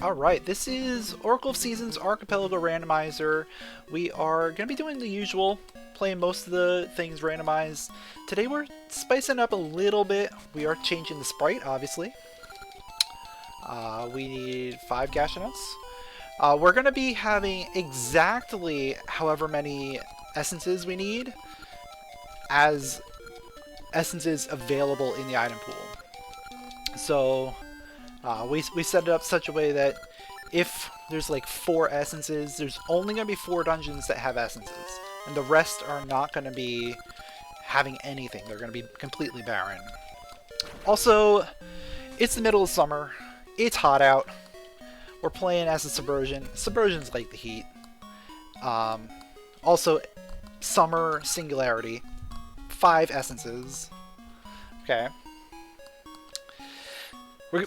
Alright, this is Oracle of Seasons Archipelago Randomizer. We are going to be doing the usual, playing most of the things randomized. Today we're spicing up a little bit. We are changing the sprite, obviously. We need 5 gasha notes. We're going to be having exactly however many essences we need as essences available in the item pool. So we set it up such a way that if there's like 4 essences, there's only going to be 4 dungeons that have essences. And the rest are not going to be having anything. They're going to be completely barren. Also, it's the middle of summer. It's hot out. We're playing as a Subversion. Subversion's like the heat. Also, summer singularity. 5 essences. Okay.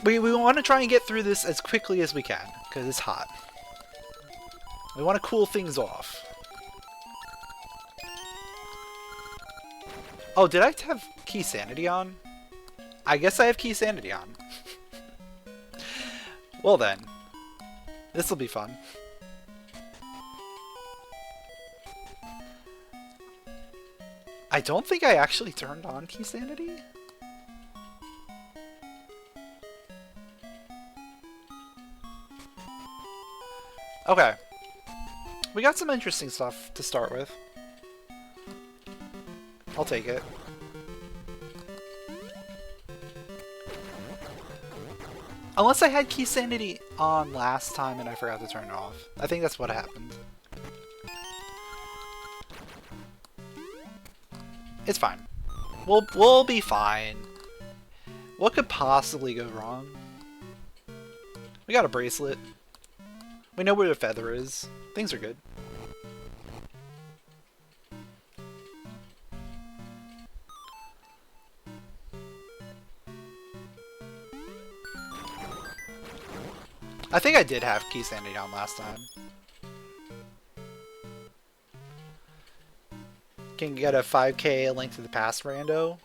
We want to try and get through this as quickly as we can, because it's hot. We want to cool things off. Oh, did I have Key Sanity on? I guess I have Key Sanity on. Well then. This'll be fun. I don't think I actually turned on Key Sanity. Okay. We got some interesting stuff to start with. I'll take it. Unless I had Key Sanity on last time and I forgot to turn it off. I think that's what happened. It's fine. We'll be fine. What could possibly go wrong? We got a bracelet. We know where the feather is. Things are good. I think I did have Key Sanity on last time. Can get a 5k Link to the Past rando.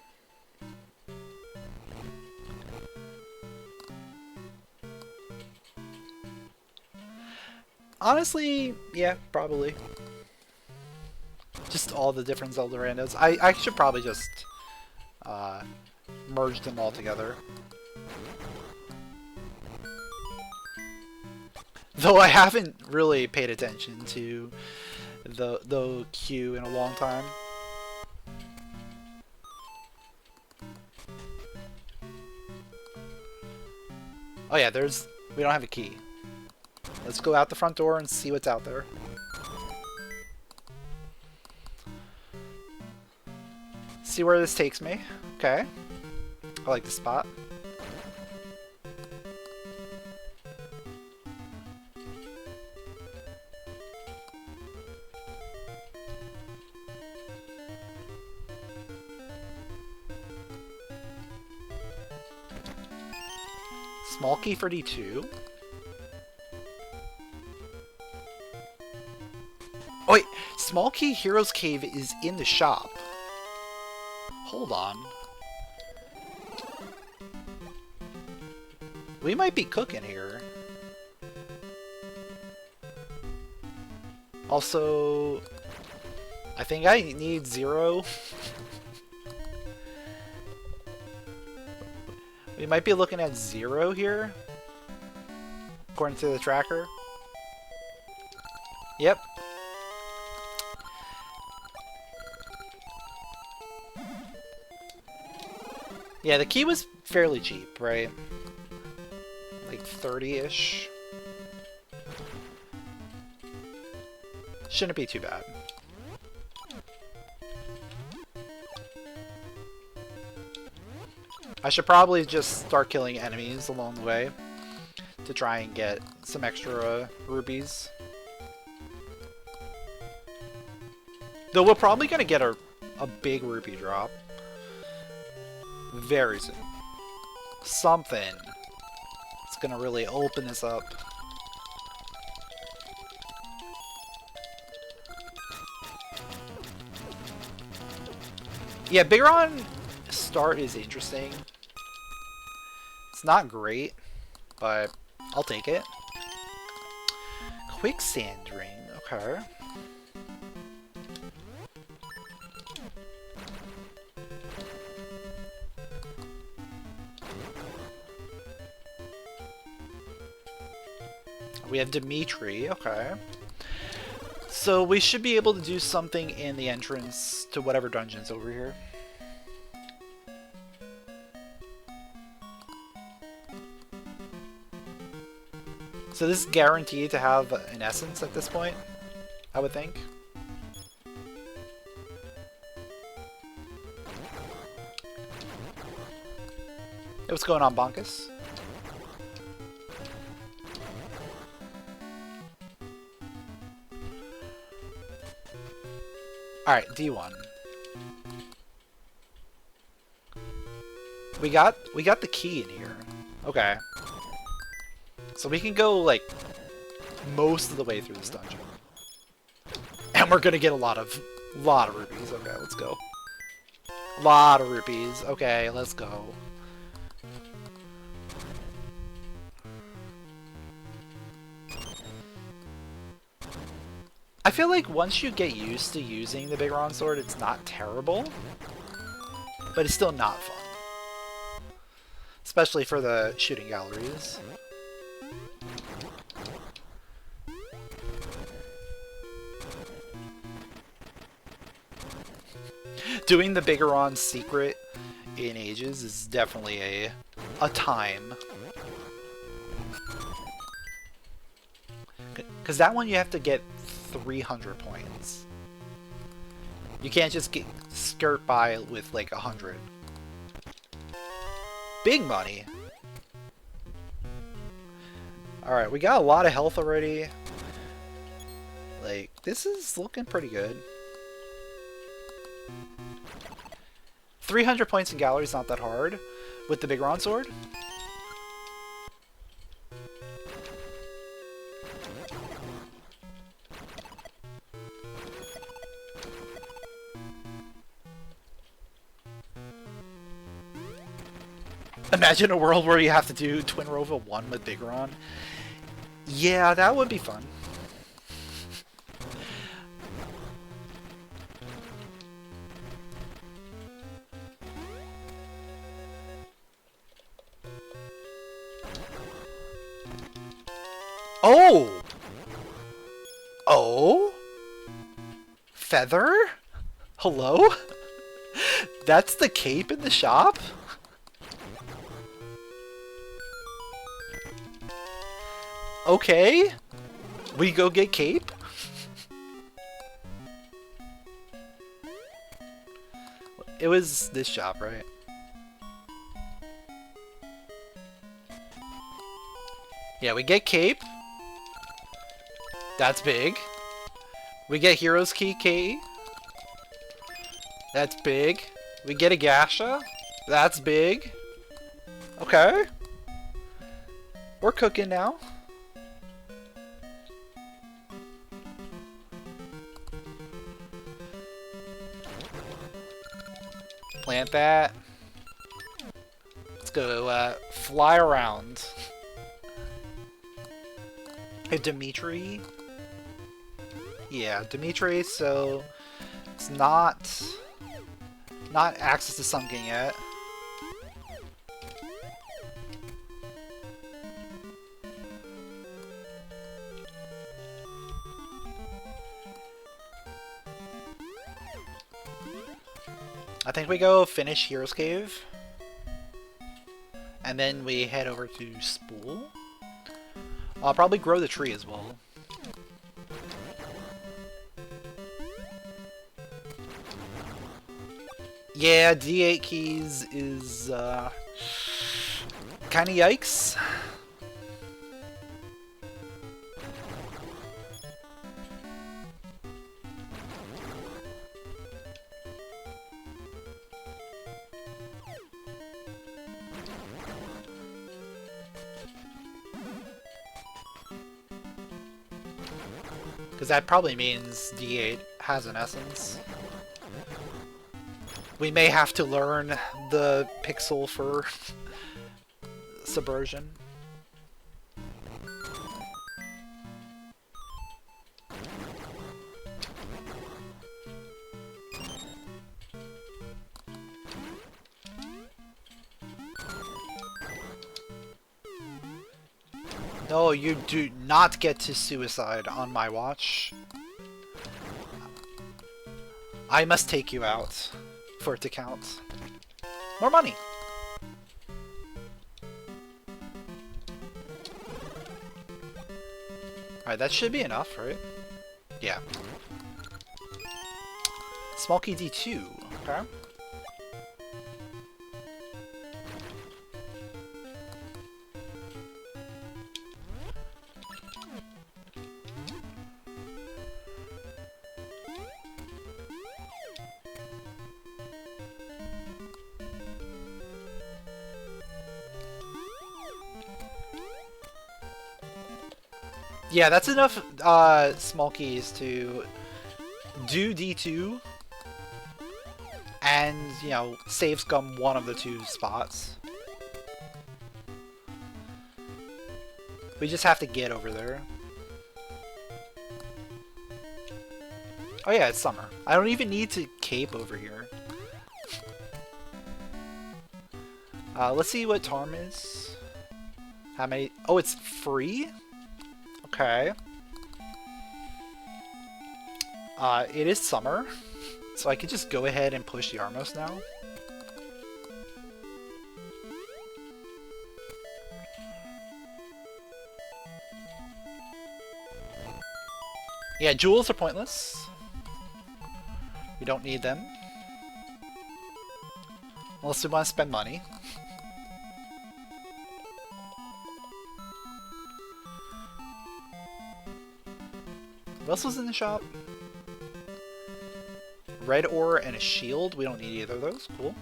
Honestly, yeah, probably. Just all the different Zelda randos. I should probably just merge them all together. Though I haven't really paid attention to the queue in a long time. Oh yeah, we don't have a key. Let's go out the front door and see what's out there. See where this takes me. Okay. I like this spot. Small key for D2. Oh wait, Small Key Hero's Cave is in the shop. Hold on. We might be cooking here. Also, I think I need 0. We might be looking at 0 here, according to the tracker. Yep. Yeah, the key was fairly cheap, right? Like 30-ish. Shouldn't be too bad. I should probably just start killing enemies along the way to try and get some extra rupees. Though we're probably gonna get a big rupee drop very soon. Something. It's gonna really open this up. Yeah, Bigeron start is interesting. It's not great, but I'll take it. quicksand ring. Okay. We have Dimitri. Okay. So we should be able to do something in the entrance to whatever dungeon's over here. So this is guaranteed to have an essence at this point, I would think. Hey, what's going on, Bonkus? Alright, D1. We got the key in here. Okay. So we can go, like, most of the way through this dungeon. And we're gonna get a lot of rupees. Okay, let's go. Lot of rupees. Okay, let's go. I feel like once you get used to using the Big Ron Sword, it's not terrible. But it's still not fun. Especially for the shooting galleries. Doing the Bigoron secret in Ages is definitely a time. Because that one you have to get 300 points. You can't just skirt by with like 100. Big money! Alright, we got a lot of health already. Like, this is looking pretty good. 300 points in gallery is not that hard with the Big Ron Sword. Imagine a world where you have to do Twin Rova 1 with Big Ron. Yeah, that would be fun. Oh! Oh? Feather? Hello? That's the cape in the shop? Okay. We go get cape? It was this shop, right? Yeah, we get cape. That's big. We get Hero's Key. That's big. We get a gasha. That's big. Okay. We're cooking now. Plant that. Let's go fly around. Hey, Dimitri. Yeah, Dimitri, so it's not access to Sunken yet. I think we go finish Hero's Cave. And then we head over to Spool. I'll probably grow the tree as well. Yeah, D8 keys is kind of yikes. Because that probably means D8 has an essence. We may have to learn the pixel for subversion. No, you do not get to suicide on my watch. I must take you out for it to count. More money! Alright, that should be enough, right? Yeah. Small key D2, okay. Yeah, that's enough small keys to do D2 and, you know, save scum one of the two spots. We just have to get over there. Oh yeah, it's summer. I don't even need to cape over here. Let's see what Tarm is. How many? Oh, it's free? Okay. It is summer, so I could just go ahead and push the Armos now. Yeah, jewels are pointless. We don't need them. Unless we want to spend money. What else was in the shop? Red ore and a shield. We don't need either of those. Cool.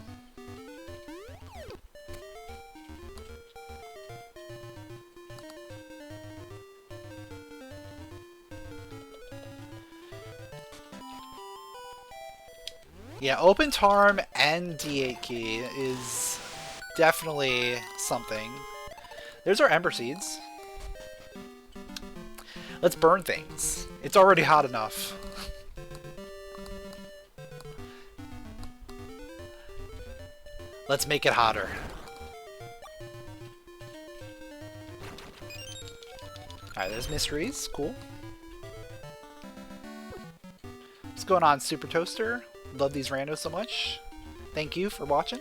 Yeah, open Tarm and D8 key is definitely something. There's our Ember Seeds. Let's burn things. It's already hot enough. Let's make it hotter. Alright, there's mysteries. Cool. What's going on, Super Toaster? Love these randos so much. Thank you for watching.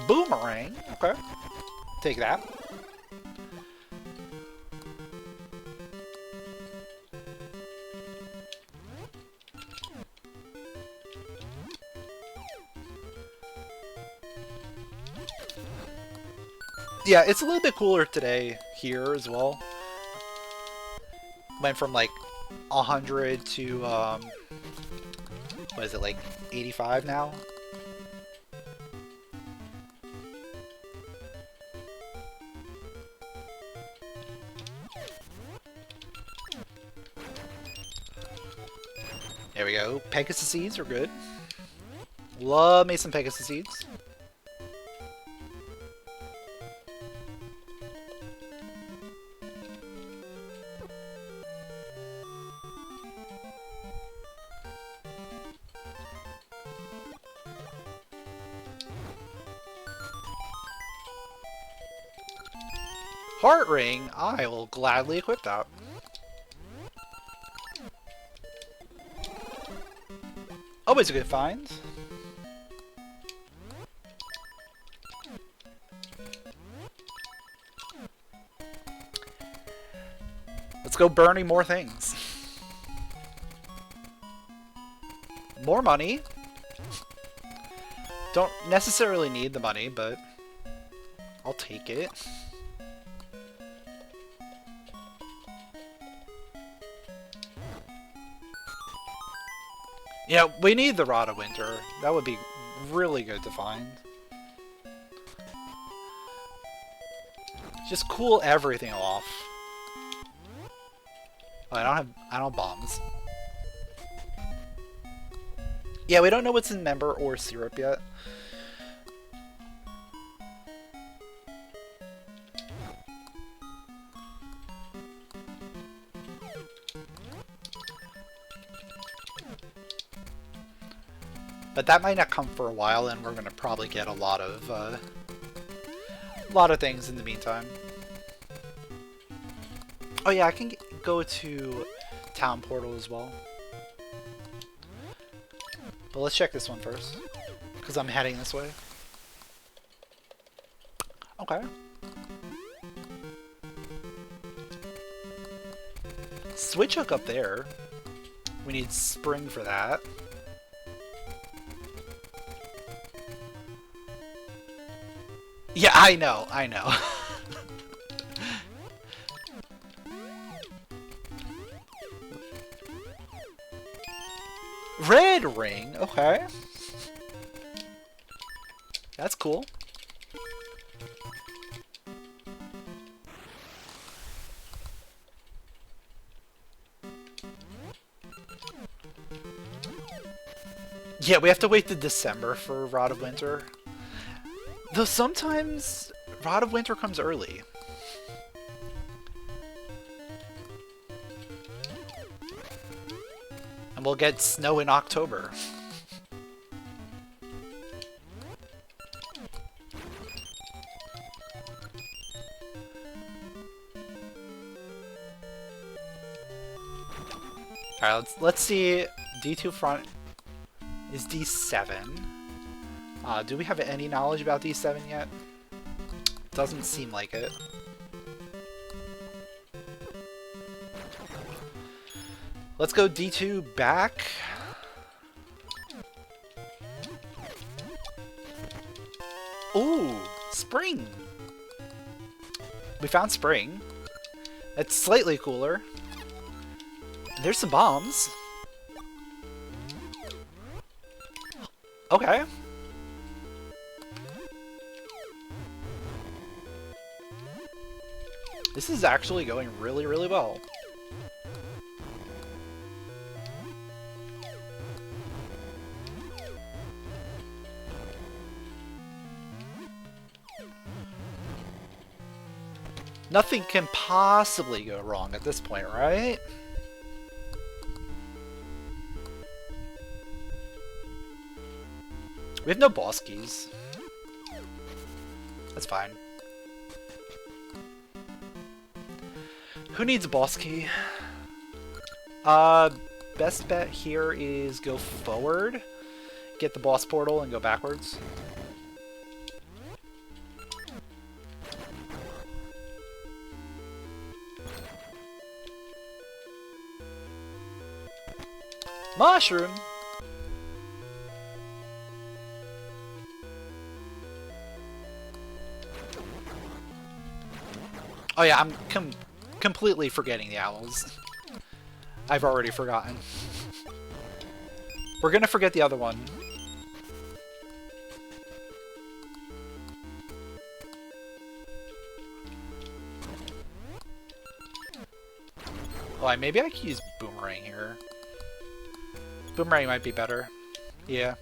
Boomerang. Okay. Take that. Yeah, it's a little bit cooler today here as well. Went from like 100 to what is it, like 85 now? There we go. Pegasus seeds are good. Love me some Pegasus seeds. Heart ring, I will gladly equip that. Always a good find. Let's go burning more things. More money. Don't necessarily need the money, but I'll take it. Yeah, we need the Rod of Winter. That would be really good to find. Just cool everything off. Oh, I don't have bombs. Yeah, we don't know what's in member or syrup yet. But that might not come for a while, and we're going to probably get a lot of things in the meantime. Oh yeah, I can go to Town Portal as well. But let's check this one first, because I'm heading this way. Okay. Switch hook up there. We need spring for that. Yeah, I know. Red ring, okay. That's cool. Yeah, we have to wait to December for Rod of Winter. Though sometimes Rod of Winter comes early. And we'll get snow in October. Alright, let's see. D2 front is D7. Do we have any knowledge about D7 yet? Doesn't seem like it. Let's go D2 back. Ooh, spring! We found spring. It's slightly cooler. There's some bombs. Okay. This is actually going really, really well. Nothing can possibly go wrong at this point, right? We have no boss keys. That's fine. Who needs a boss key? Best bet here is go forward, get the boss portal, and go backwards. Mushroom! Oh yeah, I'm completely forgetting the owls. I've already forgotten. We're gonna forget the other one. Oh, maybe I could use Boomerang here. Boomerang might be better. Yeah.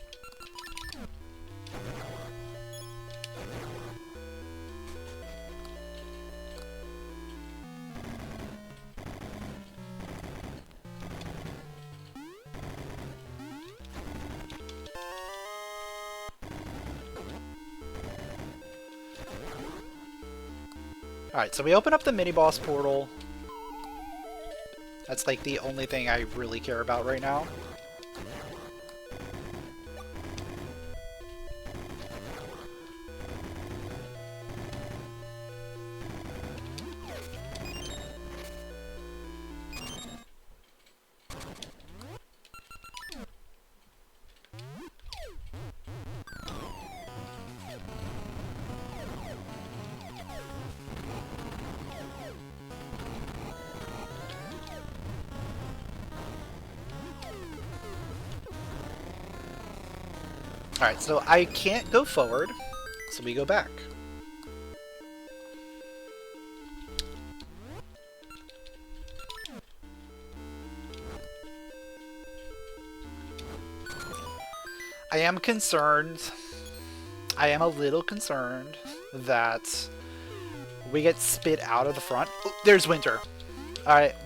Alright, so we open up the mini-boss portal. That's like the only thing I really care about right now. Alright, so I can't go forward, so we go back. I am concerned, I am a little concerned that we get spit out of the front. Oh, there's winter. Alright,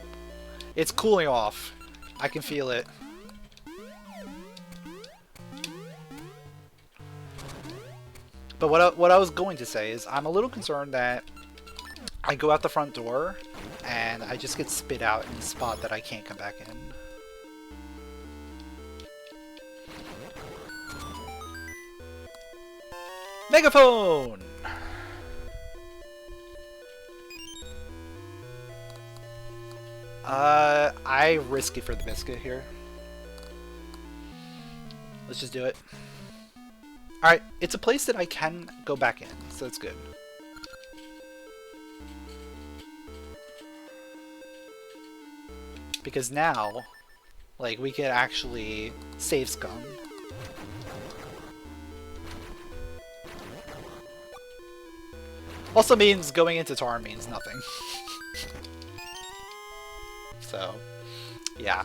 it's cooling off. I can feel it. But what I was going to say is I'm a little concerned that I go out the front door and I just get spit out in a spot that I can't come back in. Megaphone! I risk it for the biscuit here. Let's just do it. Alright, it's a place that I can go back in, so that's good. Because now, like, we can actually save scum. Also means going into Tarn means nothing. So, yeah.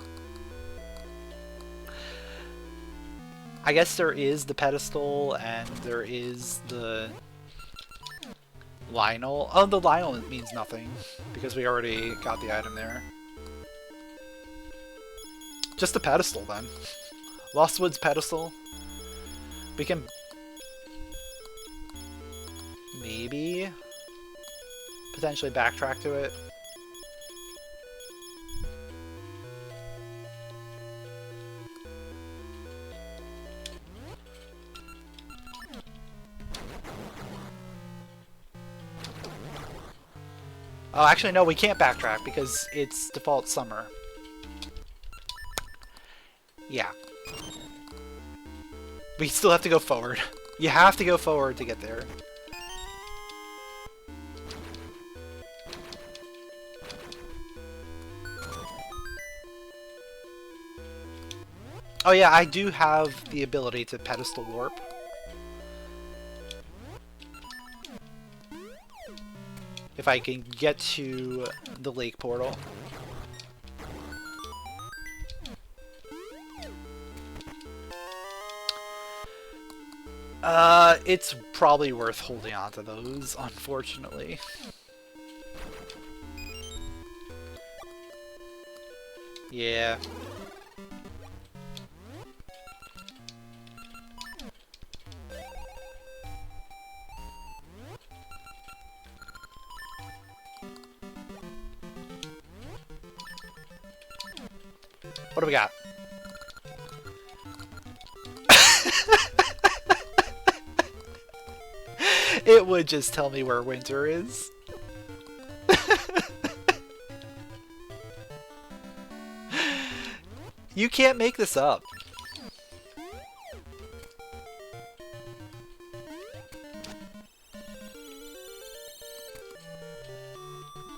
I guess there is the pedestal and there is the Lionel. Oh, the Lionel means nothing because we already got the item there. Just the pedestal then. Lost Woods pedestal. We can maybe potentially backtrack to it. Oh, actually, no, we can't backtrack because it's default summer. Yeah. We still have to go forward. You have to go forward to get there. Oh yeah, I do have the ability to pedestal warp. If I can get to the lake portal. It's probably worth holding on to those, unfortunately. Yeah. What do we got? It would just tell me where winter is. You can't make this up.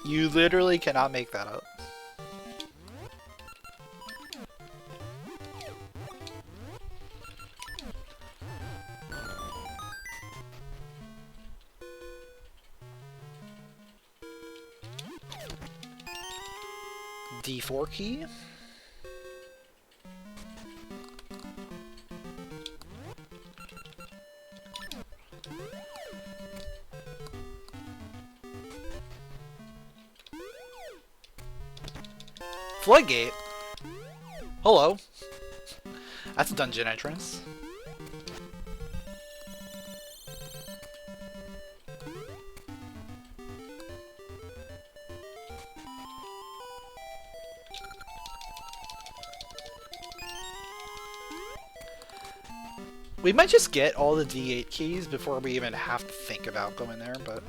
You literally cannot make that up. D4 key? Floodgate? Hello. That's a dungeon entrance. We might just get all the D8 keys before we even have to think about going there, but...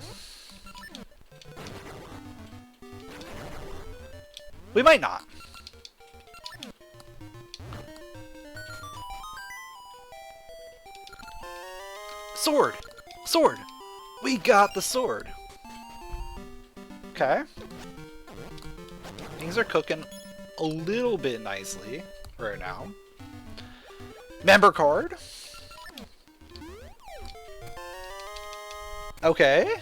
we might not. Sword! Sword! We got the sword! Okay. Things are cooking a little bit nicely right now. Member card. Okay.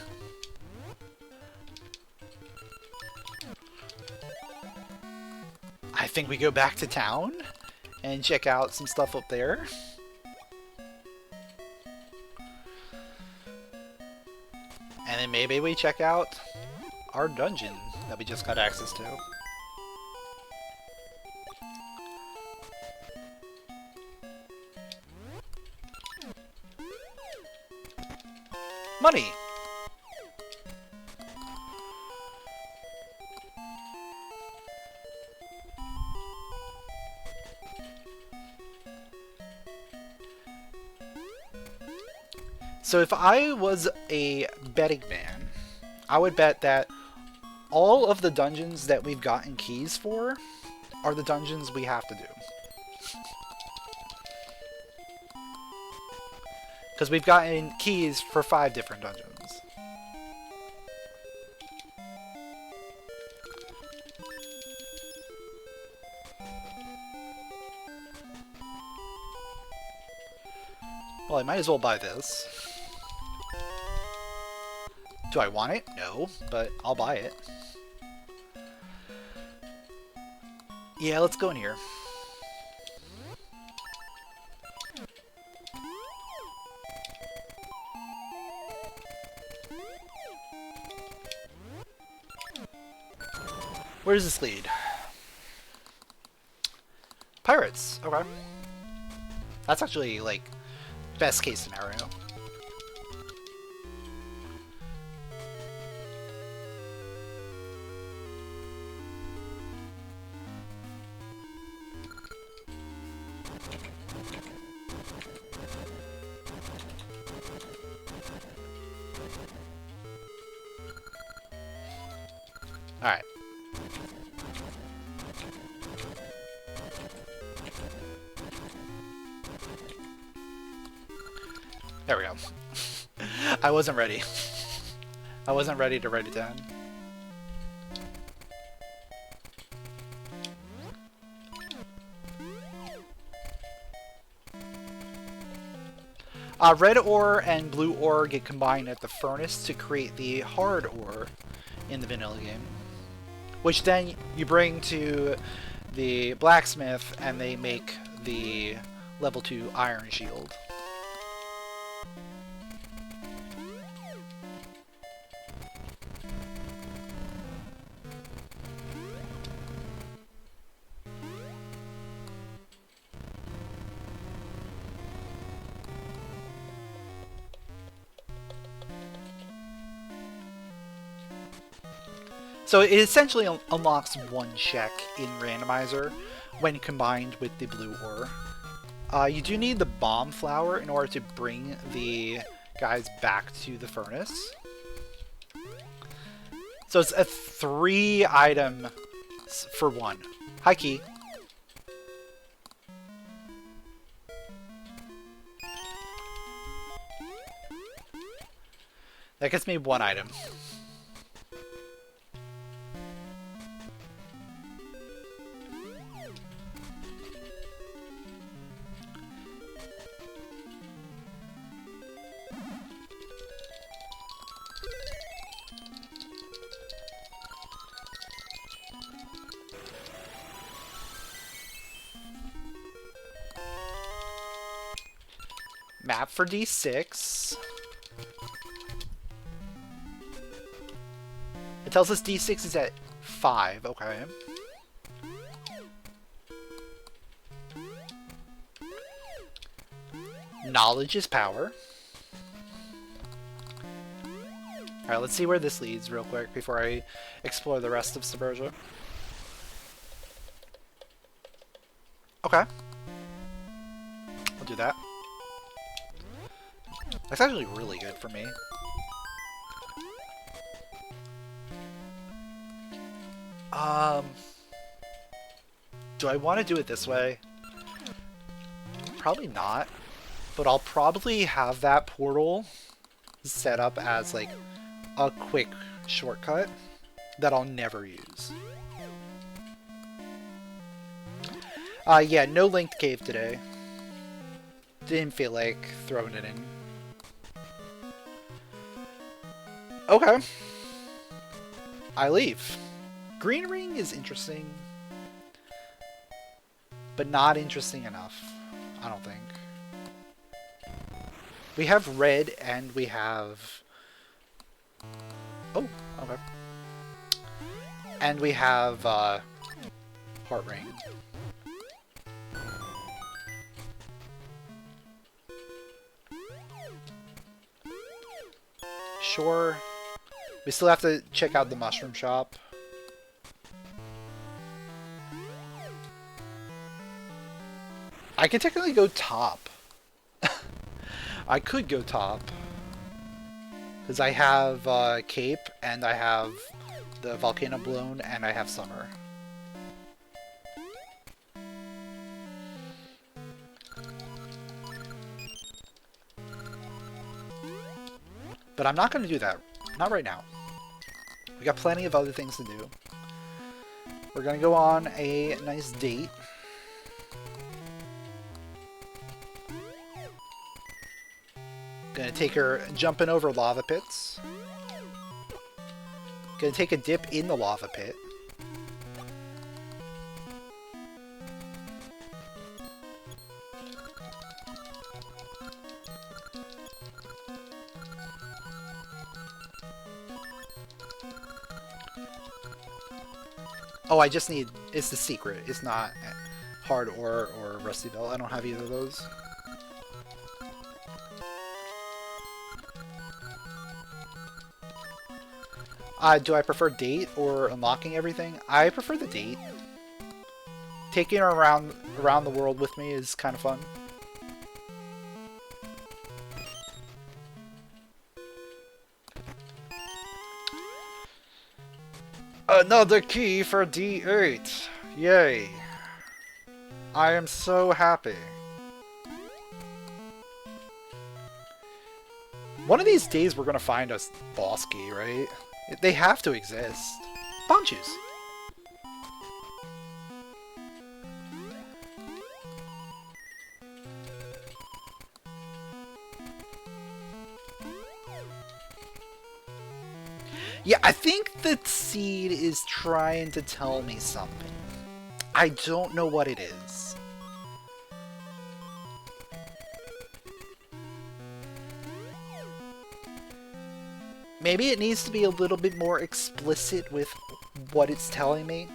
I think we go back to town and check out some stuff up there. And then maybe we check out our dungeon that we just got access to. Money! So if I was a betting man, I would bet that all of the dungeons that we've gotten keys for are the dungeons we have to do. Because we've gotten keys for 5 different dungeons. Well, I might as well buy this. Do I want it? No, but I'll buy it. Yeah, let's go in here. Where does this lead? Pirates. Okay. That's actually, like, best case scenario. Alright. There we go. I wasn't ready. I wasn't ready to write it down. Red ore and blue ore get combined at the furnace to create the hard ore in the vanilla game, which then you bring to the blacksmith and they make the level 2 iron shield. So it essentially unlocks one check in Randomizer when combined with the blue ore. You do need the bomb flower in order to bring the guys back to the furnace. So it's a 3 item for 1. Hi, Key. That gets me 1 item. Map for D6. It tells us D6 is at 5, okay. Knowledge is power. Alright, let's see where this leads real quick before I explore the rest of Subversia. Okay. I'll do that. That's actually really good for me. Do I want to do it this way? Probably not. But I'll probably have that portal set up as like a quick shortcut that I'll never use. Yeah, no linked cave today. Didn't feel like throwing it in. Okay. I leave. Green ring is interesting, but not interesting enough, I don't think. We have red and we have... Oh, okay. And we have heart ring. Sure. We still have to check out the mushroom shop. I could technically go top. I could go top. Because I have Cape, and I have the Volcano Balloon, and I have Summer. But I'm not going to do that. Not right now. We got plenty of other things to do. We're going to go on a nice date. Gonna take her jumping over lava pits. Gonna take a dip in the lava pit. Oh, I just need... It's the secret. It's not hard ore or rusty bell. I don't have either of those. Do I prefer date or unlocking everything? I prefer the date. Taking her around the world with me is kind of fun. Another key for D8! Yay! I am so happy. One of these days we're gonna find a boss key, right? They have to exist. Bunches. Yeah, I think the seed is trying to tell me something. I don't know what it is. Maybe it needs to be a little bit more explicit with what it's telling me.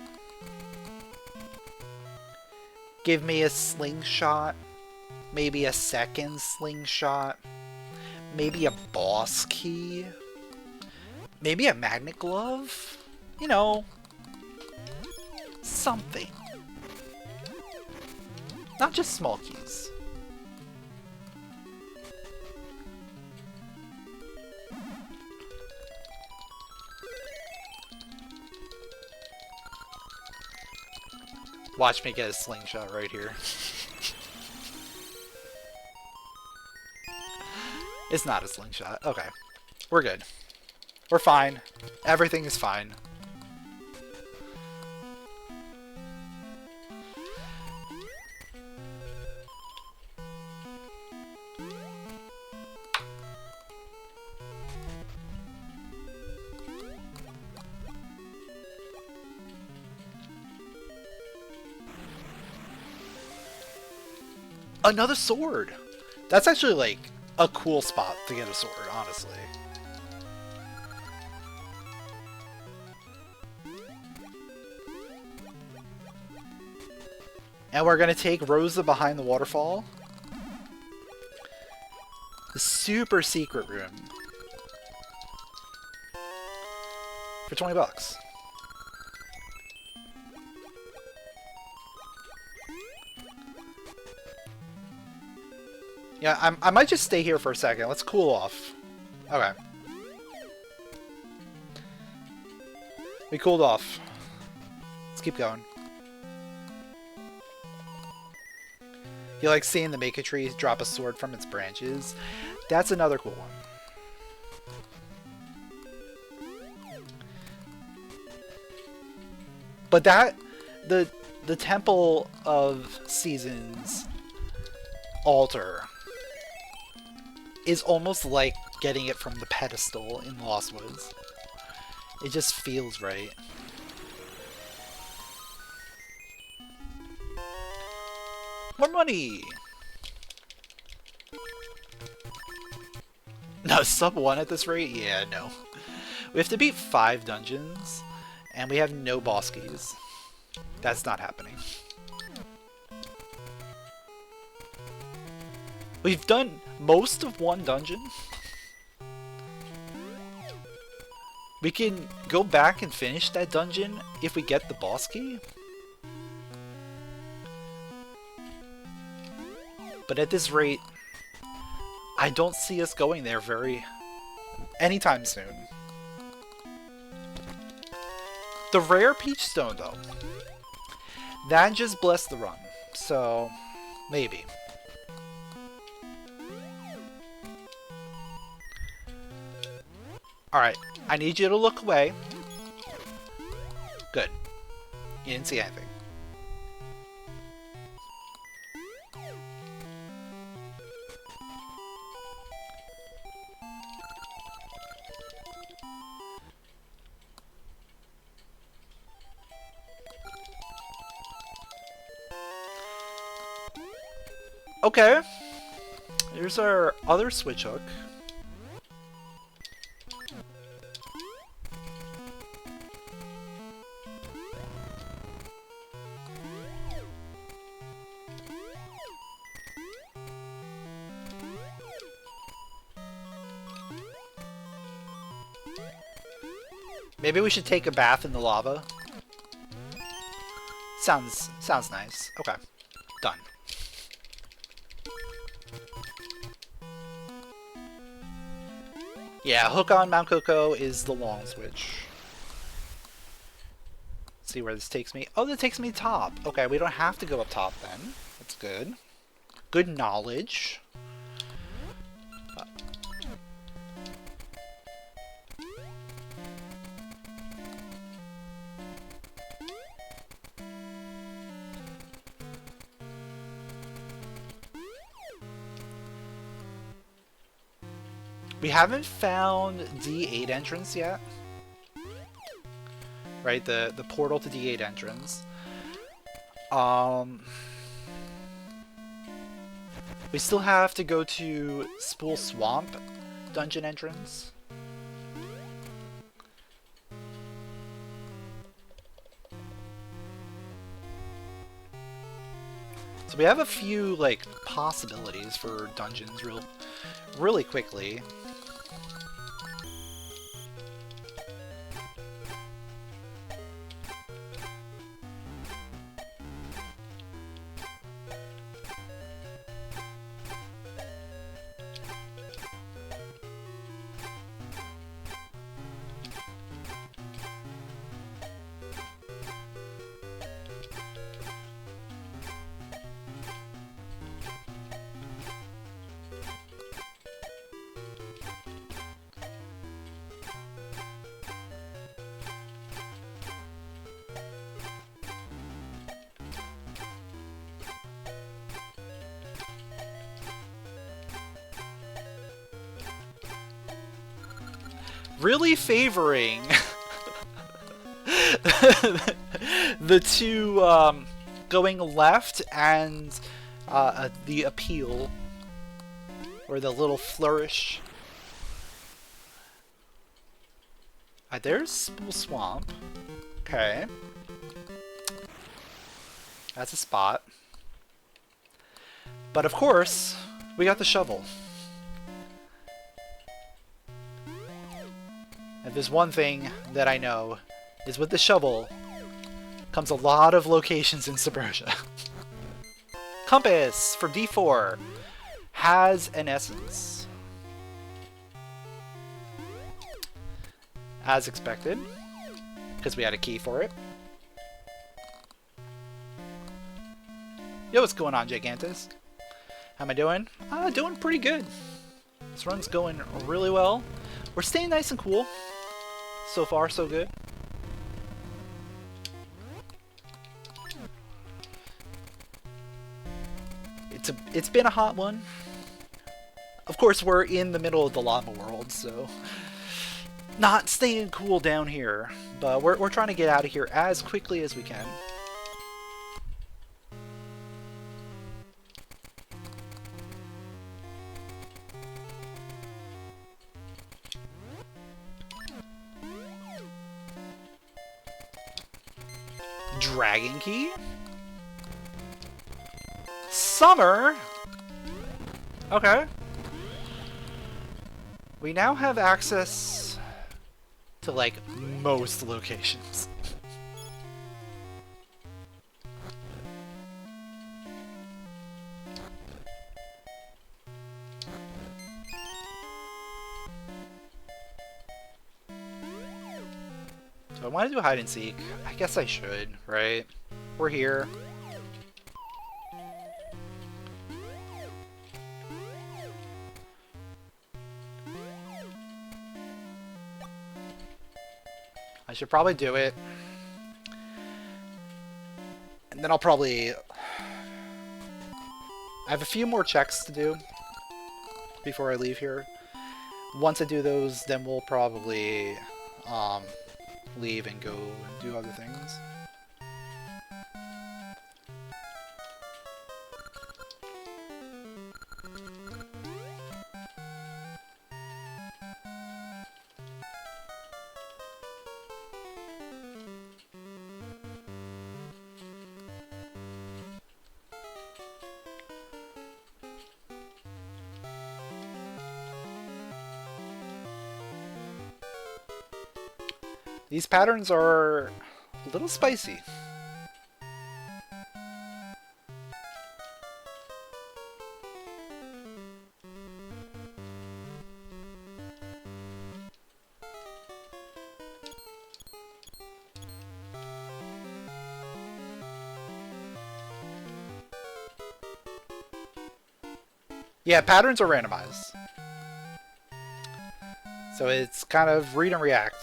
Give me a slingshot. Maybe a second slingshot. Maybe a boss key. Maybe a magnet glove. You know, something. Not just small keys. Watch me get a slingshot right here. It's not a slingshot. Okay. We're good. We're fine. Everything is fine. Another sword! That's actually, like, a cool spot to get a sword, honestly. And we're gonna take Rosa behind the waterfall. The super secret room. For 20 bucks. Yeah, I might just stay here for a second. Let's cool off. Okay. We cooled off. Let's keep going. You like seeing the Maka tree drop a sword from its branches? That's another cool one. But that... The Temple of Seasons altar is almost like getting it from the pedestal in Lost Woods. It just feels right. More money! No, sub 1 at this rate? Yeah, no. We have to beat 5 dungeons, and we have no boss keys. That's not happening. We've done most of one dungeon. We can go back and finish that dungeon if we get the boss key. But at this rate, I don't see us going there anytime soon. The rare peach stone, though, that just blessed the run, so maybe. Alright, I need you to look away. Good. You didn't see anything. Okay. Here's our other switch hook. Maybe we should take a bath in the lava. Sounds nice. Okay. Done. Yeah, hook on Mount Coco is the long switch. Let's see where this takes me. Oh, that takes me top. Okay, we don't have to go up top then. That's good. Good knowledge. We haven't found D8 entrance yet. Right, the portal to D8 entrance. We still have to go to Spool Swamp dungeon entrance. So we have a few like possibilities for dungeons really quickly. Really favoring the two going left and the appeal, or the little flourish. There's Spool Swamp. Okay. That's a spot. But of course, we got the shovel. If there's one thing that I know, is with the shovel comes a lot of locations in Subrosia. Compass from D4 has an essence. As expected, because we had a key for it. Yo, what's going on, Gigantus? How am I doing? Doing pretty good. This run's going really well. We're staying nice and cool. So far, so good. It's been a hot one. Of course, we're in the middle of the lava world, so not staying cool down here. But we're trying to get out of here as quickly as we can. Dragon Key? Summer? Okay. We now have access to like most locations. Do I want to do hide and seek? I guess I should, right? We're here. I should probably do it. And then I'll probably... I have a few more checks to do before I leave here. Once I do those, then we'll probably leave and go and do other things. These patterns are a little spicy. Yeah, patterns are randomized. So it's kind of read and react.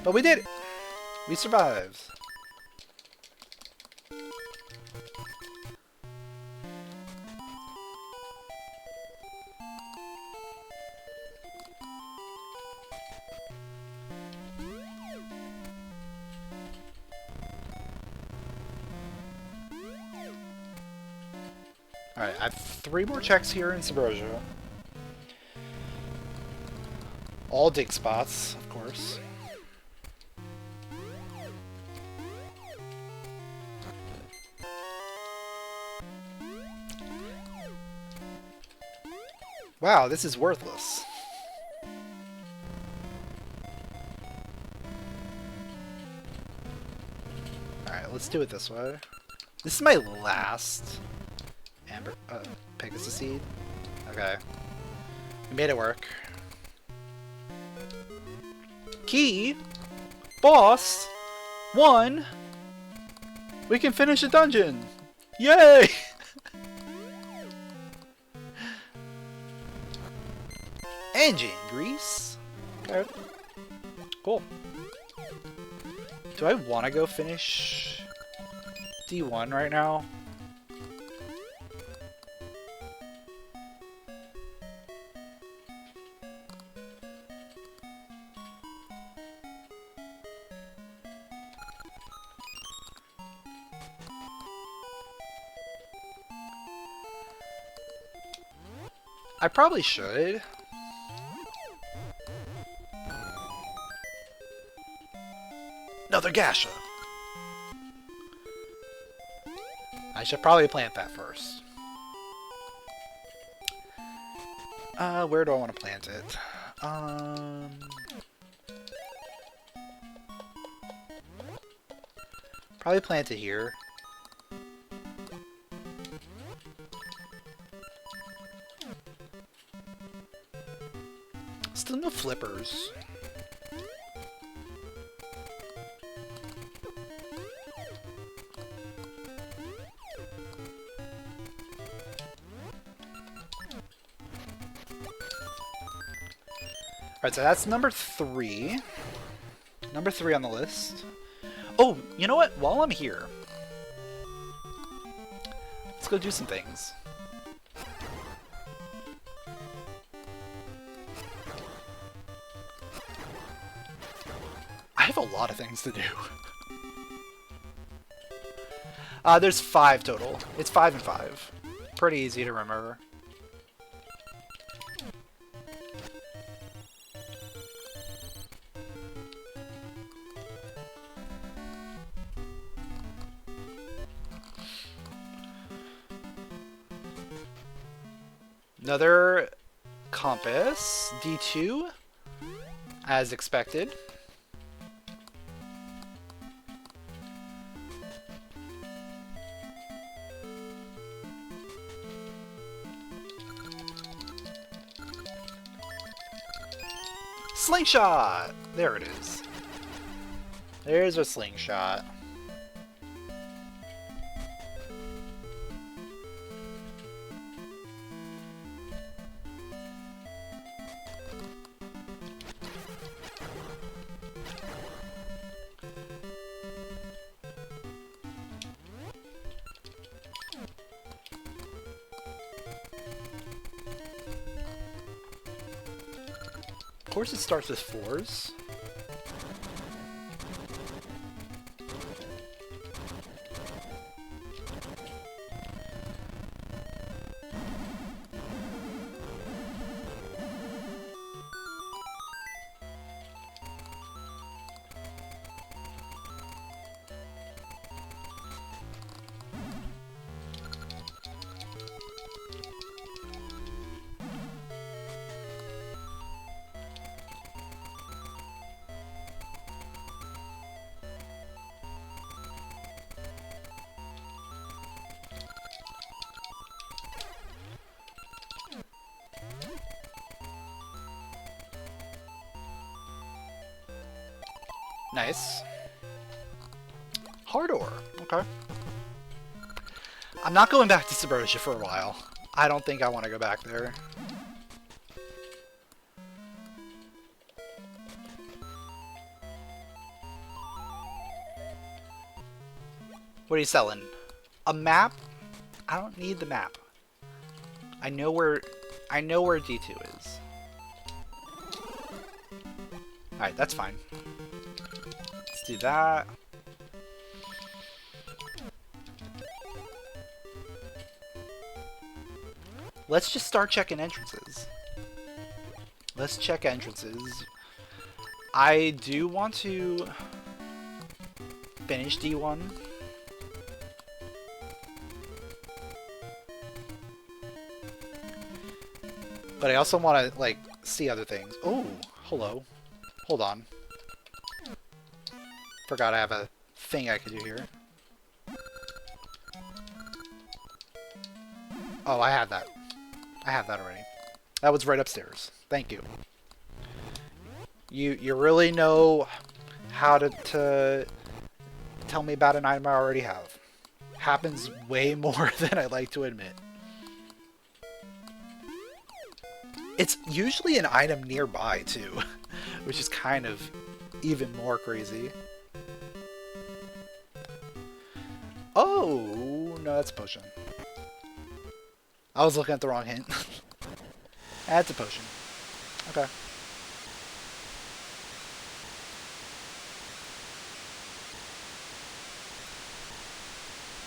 But we did it! We survived. Alright, I have 3 more checks here in Subrosia. All dig spots, of course. Wow, this is worthless. Alright, let's do it this way. This is my last Amber Pegasus seed. Okay. We made it work. Key! Boss! 1! We can finish a dungeon! Yay! Engine grease. Okay. Cool. Do I want to go finish D1 right now? I probably should. Another gasha. I should probably plant that first. Where do I want to plant it? Probably plant it here. Still no flippers. Alright, so that's number 3. Number 3 on the list. Oh, you know what? While I'm here, let's go do some things. I have a lot of things to do. There's 5 total. It's 5 and 5. Pretty easy to remember. Another compass. D2, as expected. Slingshot! There it is. There's a slingshot. Of course it starts with 4s. Nice. Hard ore. Okay. I'm not going back to Subrosia for a while. I don't think I want to go back there. What are you selling? A map? I don't need the map. I know where D2 is. Alright, that's fine. Let's do that. Let's just start checking entrances. Let's check entrances. I do want to finish D1. But I also want to, like, see other things. Oh, hello. Hold on. Forgot I have a thing I could do here. Oh, I have that. I have that already. That was right upstairs. Thank you. You really know how to tell me about an item I already have. Happens way more than I like to admit. It's usually an item nearby, too, which is kind of even more crazy. Oh, no, that's a potion. I was looking at the wrong hint. That's a potion. Okay.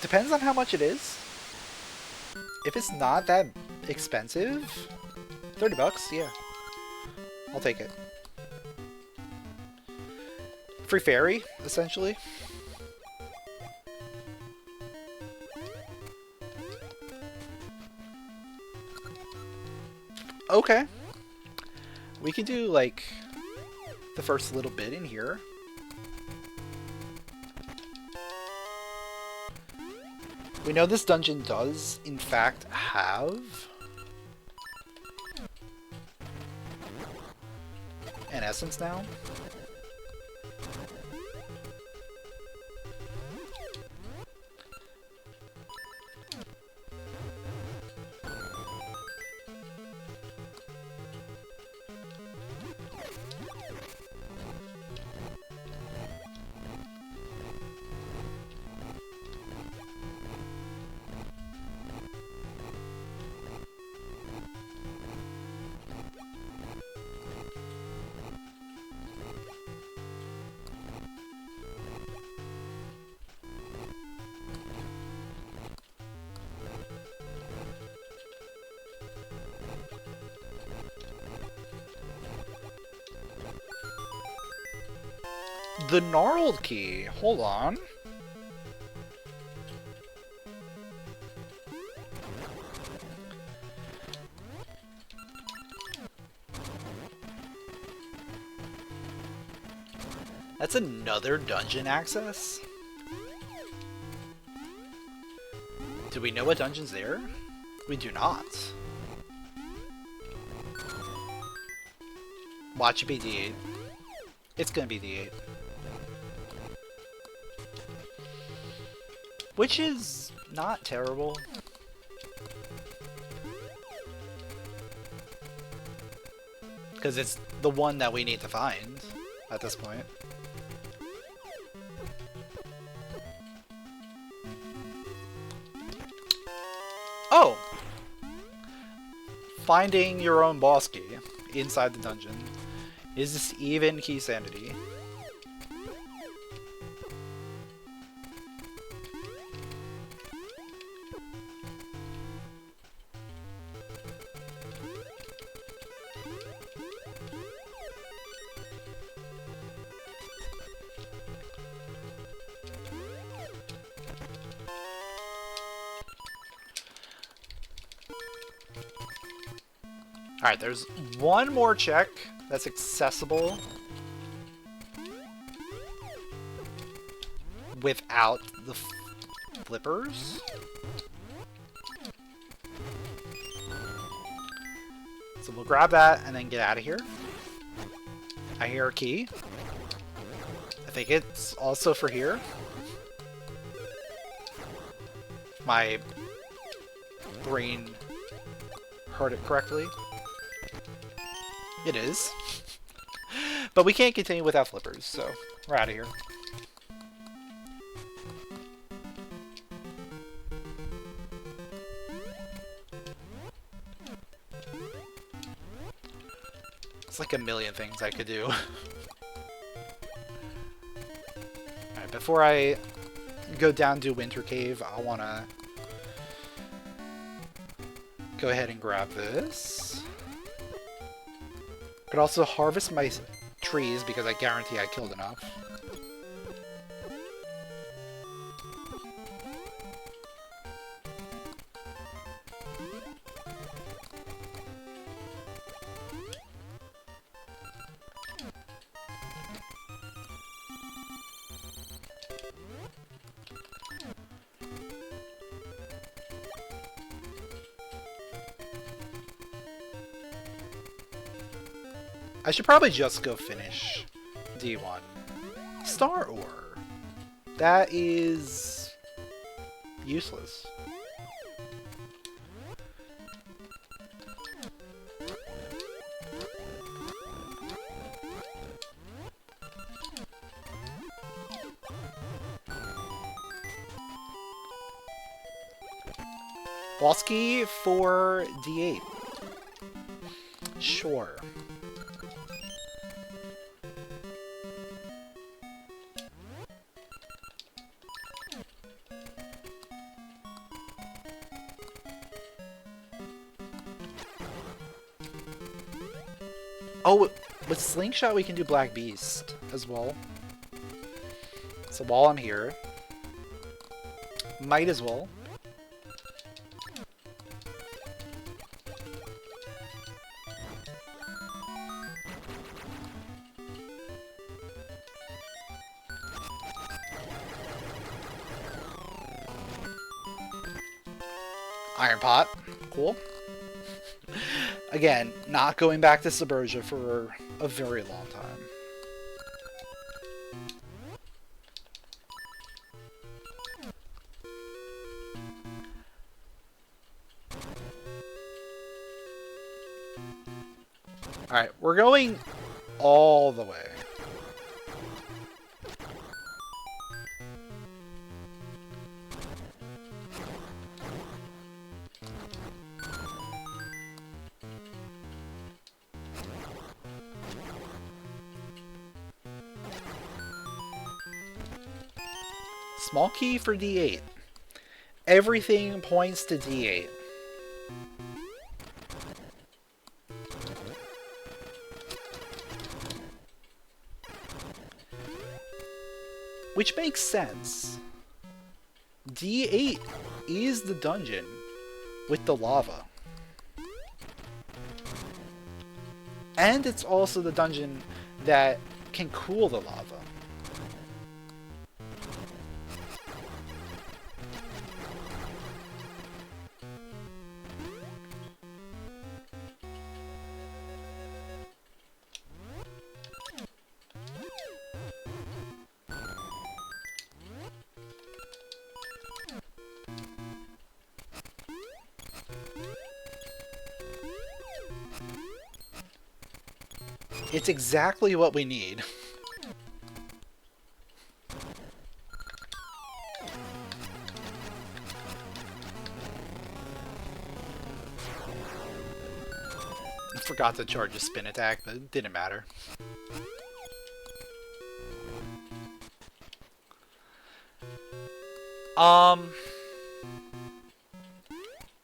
Depends on how much it is. If it's not that expensive, 30 bucks, yeah. I'll take it. Free ferry, essentially. Okay. We can do, like, the first little bit in here. We know this dungeon does, in fact, have an essence now. The gnarled key. Hold on. That's another dungeon access? Do we know what dungeon's there? We do not. Watch it be D8. It's gonna be D8. Which is not terrible. Because it's the one that we need to find at this point. Oh! Finding your own boss key inside the dungeon. Is this even key sanity? Alright, there's one more check that's accessible without the flippers. So we'll grab that and then get out of here. I hear a key. I think it's also for here. My brain heard it correctly. It is. But we can't continue without flippers, so we're out of here. It's like a million things I could do. Alright, before I go down to Winter Cave, I want to go ahead and grab this. Could also harvest my trees because I guarantee I killed enough. I should probably just go finish D1. Star Ore. That is useless. Boss key for D8. Sure. Oh, with Slingshot we can do Black Beast as well. So while I'm here, might as well. Iron Pot, cool. Again, not going back to Suburbia for a very long time. Alright, we're going all the way. Small key for D8. Everything points to D8. Which makes sense. D8 is the dungeon with the lava. And it's also the dungeon that can cool the lava. It's exactly what we need. I forgot to charge a spin attack, but it didn't matter.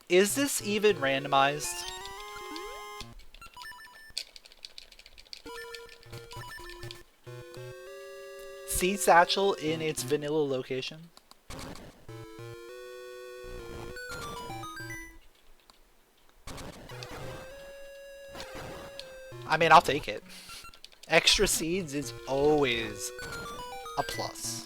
Is this even randomized? Seed Satchel in its vanilla location? I mean, I'll take it. Extra seeds is always a plus.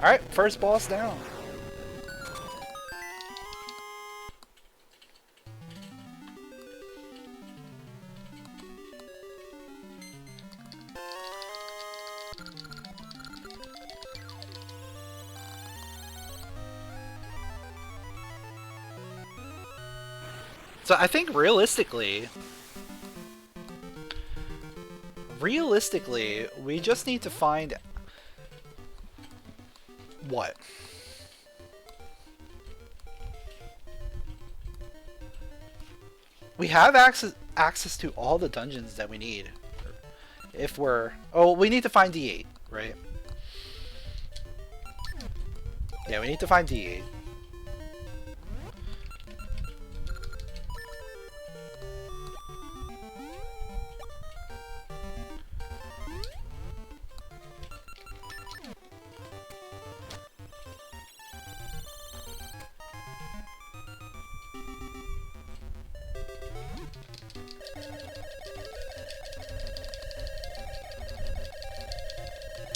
Alright, first boss down. So I think realistically, we just need to find what? We have access to all the dungeons that we need. If we're... Oh, we need to find D8, right? Yeah, we need to find D8.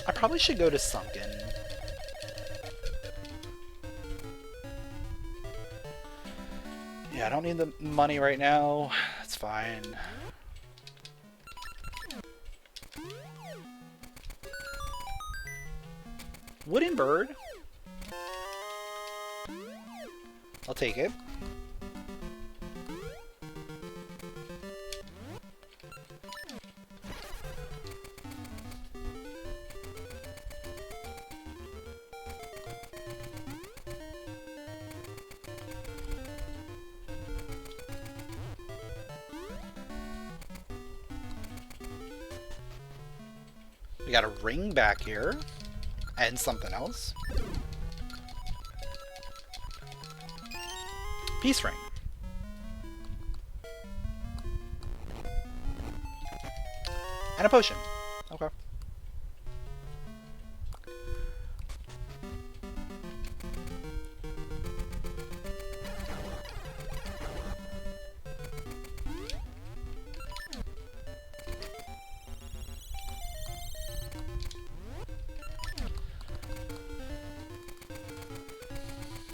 I probably should go to Sunken. Yeah, I don't need the money right now. That's fine. Wooden bird? I'll take it. We got a ring back here. And something else. Peace ring. And a potion. Okay.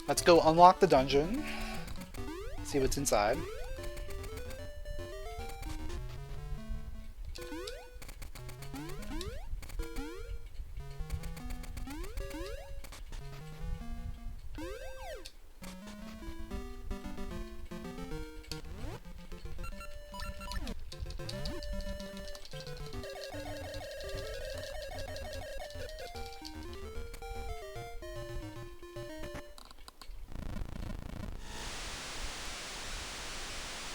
Let's go unlock the dungeon. See what's inside.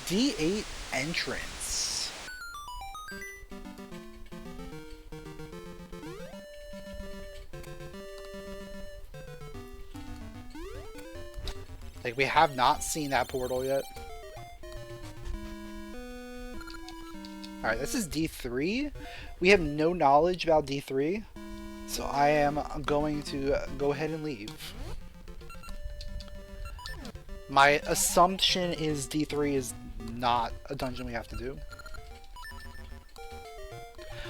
D8 entrance. Like, we have not seen that portal yet. Alright, this is D3. We have no knowledge about D3, so I am going to go ahead and leave. My assumption is D3 is not a dungeon we have to do.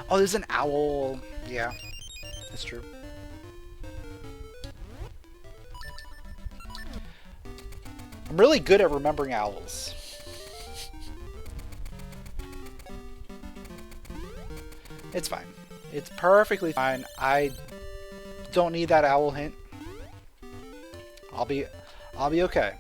Oh, there's an owl. Yeah, that's true. I'm really good at remembering owls. It's fine. It's perfectly fine. I don't need that owl hint. I'll be okay.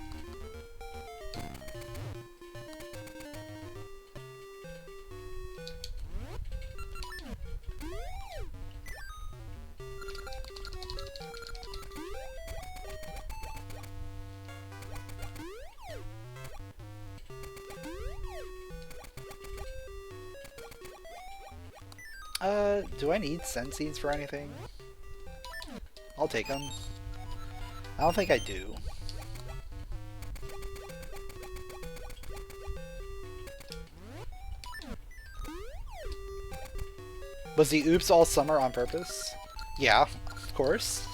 Do I need sense seeds for anything? I'll take them. I don't think I do. Was the oops all summer on purpose? Yeah, of course.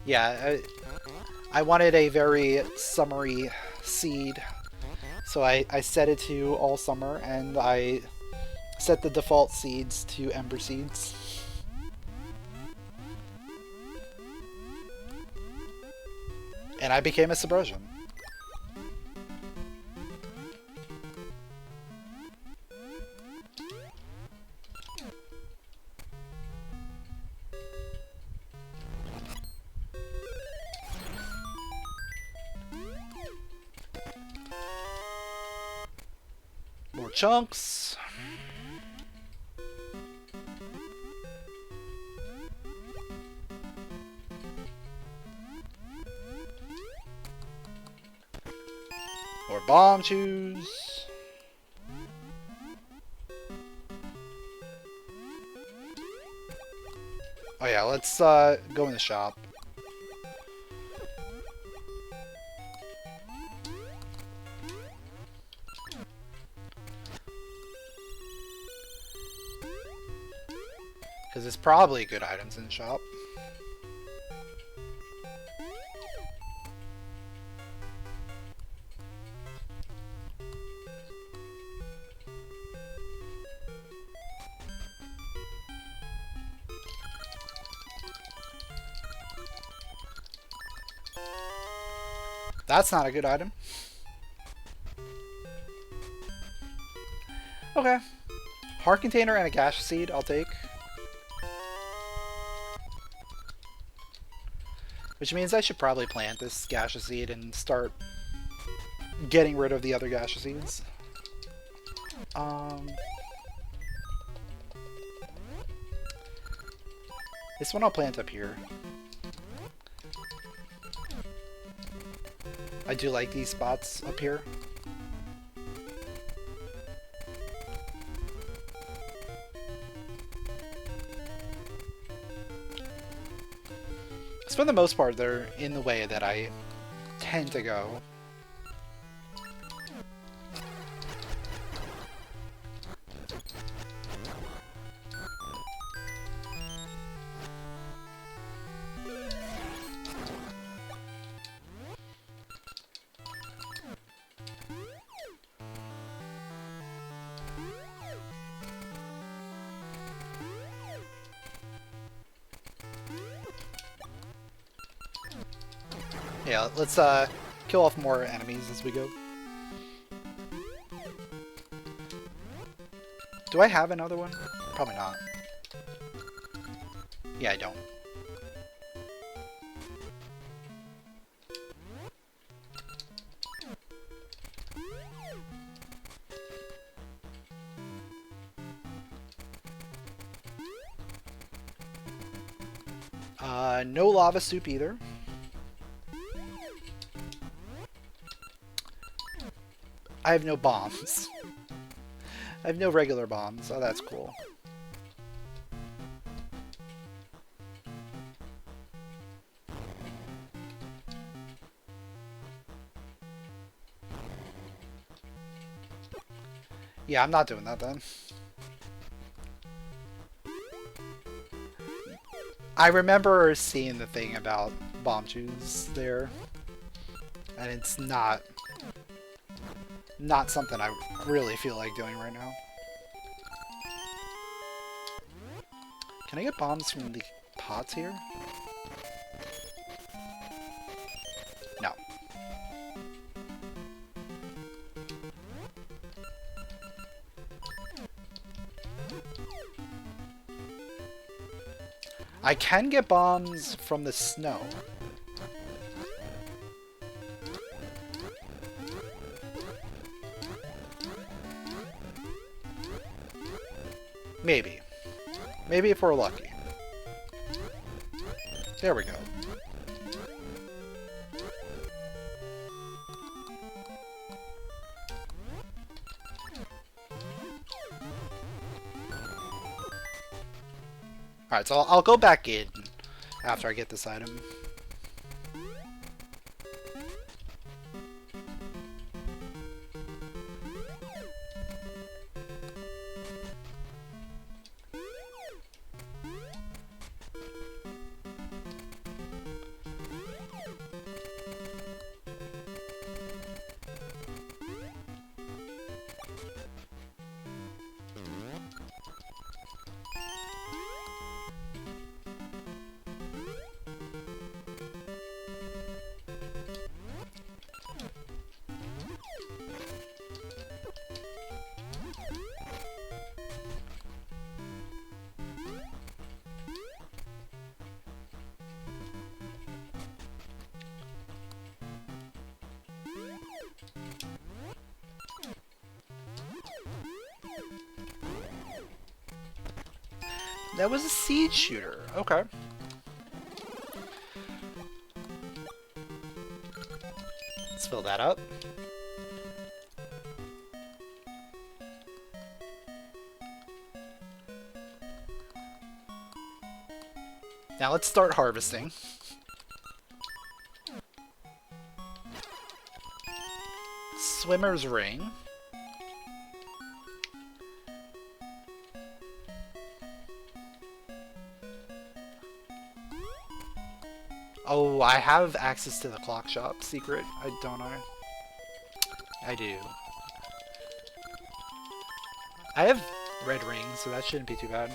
Yeah, I wanted a very summery seed, so I set it to all summer, and I set the default seeds to ember seeds. And I became a subversion. More chunks. More bomb chews. Oh yeah, let's go in the shop. Because there's probably good items in the shop. That's not a good item. Okay. Heart container and a gash seed, I'll take. Which means I should probably plant this gacha seed and start getting rid of the other gacha seeds. This one I'll plant up here. I do like these spots up here. For the most part, they're in the way that I tend to go. Yeah, let's kill off more enemies as we go. Do I have another one? Probably not. Yeah, I don't. No lava soup either. I have no bombs. I have no regular bombs. Oh, that's cool. Yeah, I'm not doing that then. I remember seeing the thing about bomb chews there, and it's not something I really feel like doing right now. Can I get bombs from the pots here? No. I can get bombs from the snow. Maybe. Maybe if we're lucky. There we go. Alright, so I'll go back in after I get this item. That was a seed shooter. Okay. Let's fill that up. Now let's start harvesting. Swimmer's ring. Oh, I have access to the clock shop secret, don't I? I do. I have red rings, so that shouldn't be too bad.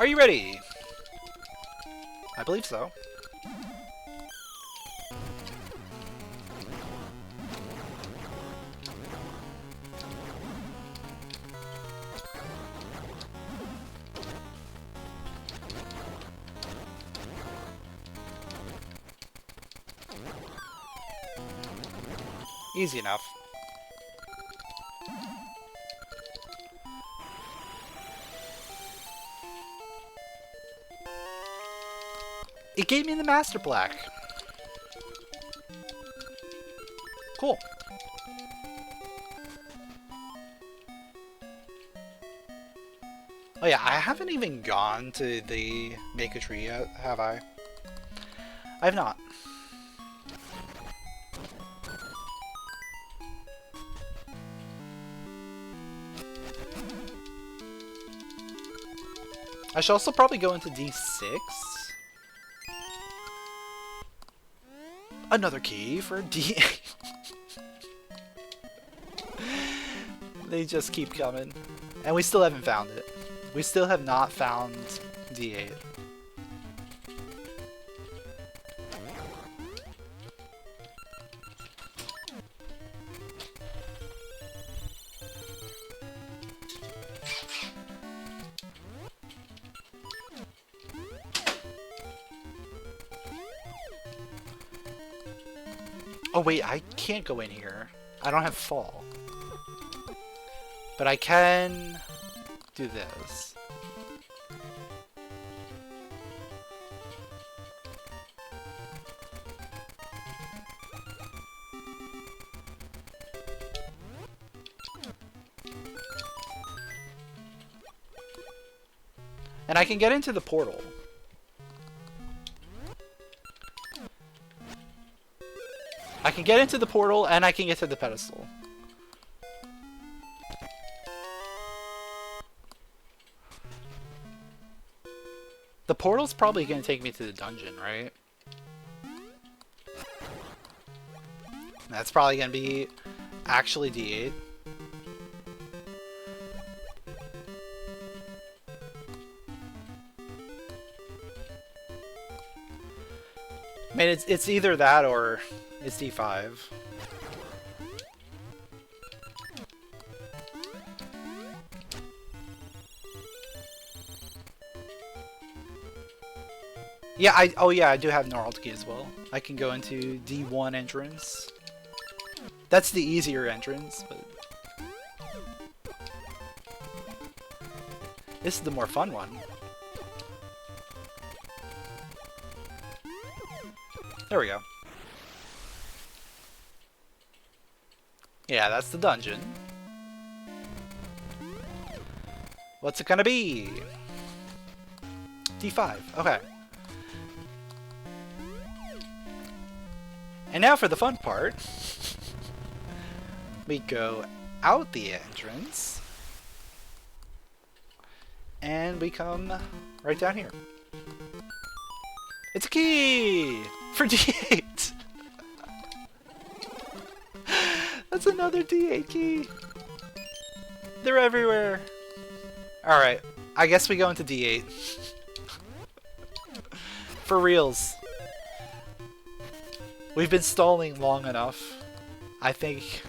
Are you ready? I believe so. Easy enough. It gave me the Master Black. Cool. Oh yeah, I haven't even gone to the Make a Tree yet, have I? I have not. I should also probably go into D6. Another key for D8. They just keep coming. And we still haven't found it. We still have not found D8. Oh wait, I can't go in here. I don't have fall. But I can do this. And I can get into the portal. I can get into the portal, and I can get to the pedestal. The portal's probably going to take me to the dungeon, right? That's probably going to be actually D8. I mean, it's either that or it's D5. Yeah, I do have Gnarled Key as well. I can go into D1 entrance. That's the easier entrance, but this is the more fun one. There we go. Yeah, that's the dungeon. What's it gonna be? D5. Okay. And now for the fun part. We go out the entrance. And we come right down here. It's a key! For D8! That's another D8 key! They're everywhere! Alright, I guess we go into D8. For reals. We've been stalling long enough. I think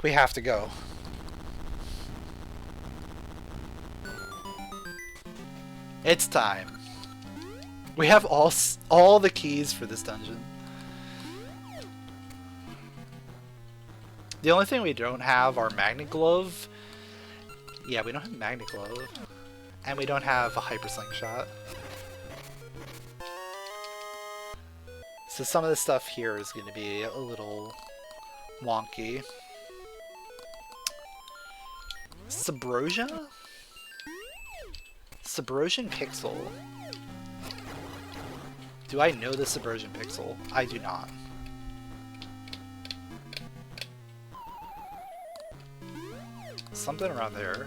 we have to go. It's time. We have all the keys for this dungeon. The only thing we don't have are Magnet Glove. Yeah, we don't have Magnet Glove. And we don't have a Hyper Slingshot. So some of the stuff here is going to be a little wonky. Subrosia? Subrosian Pixel. Do I know the Subrosian Pixel? I do not. Something around there.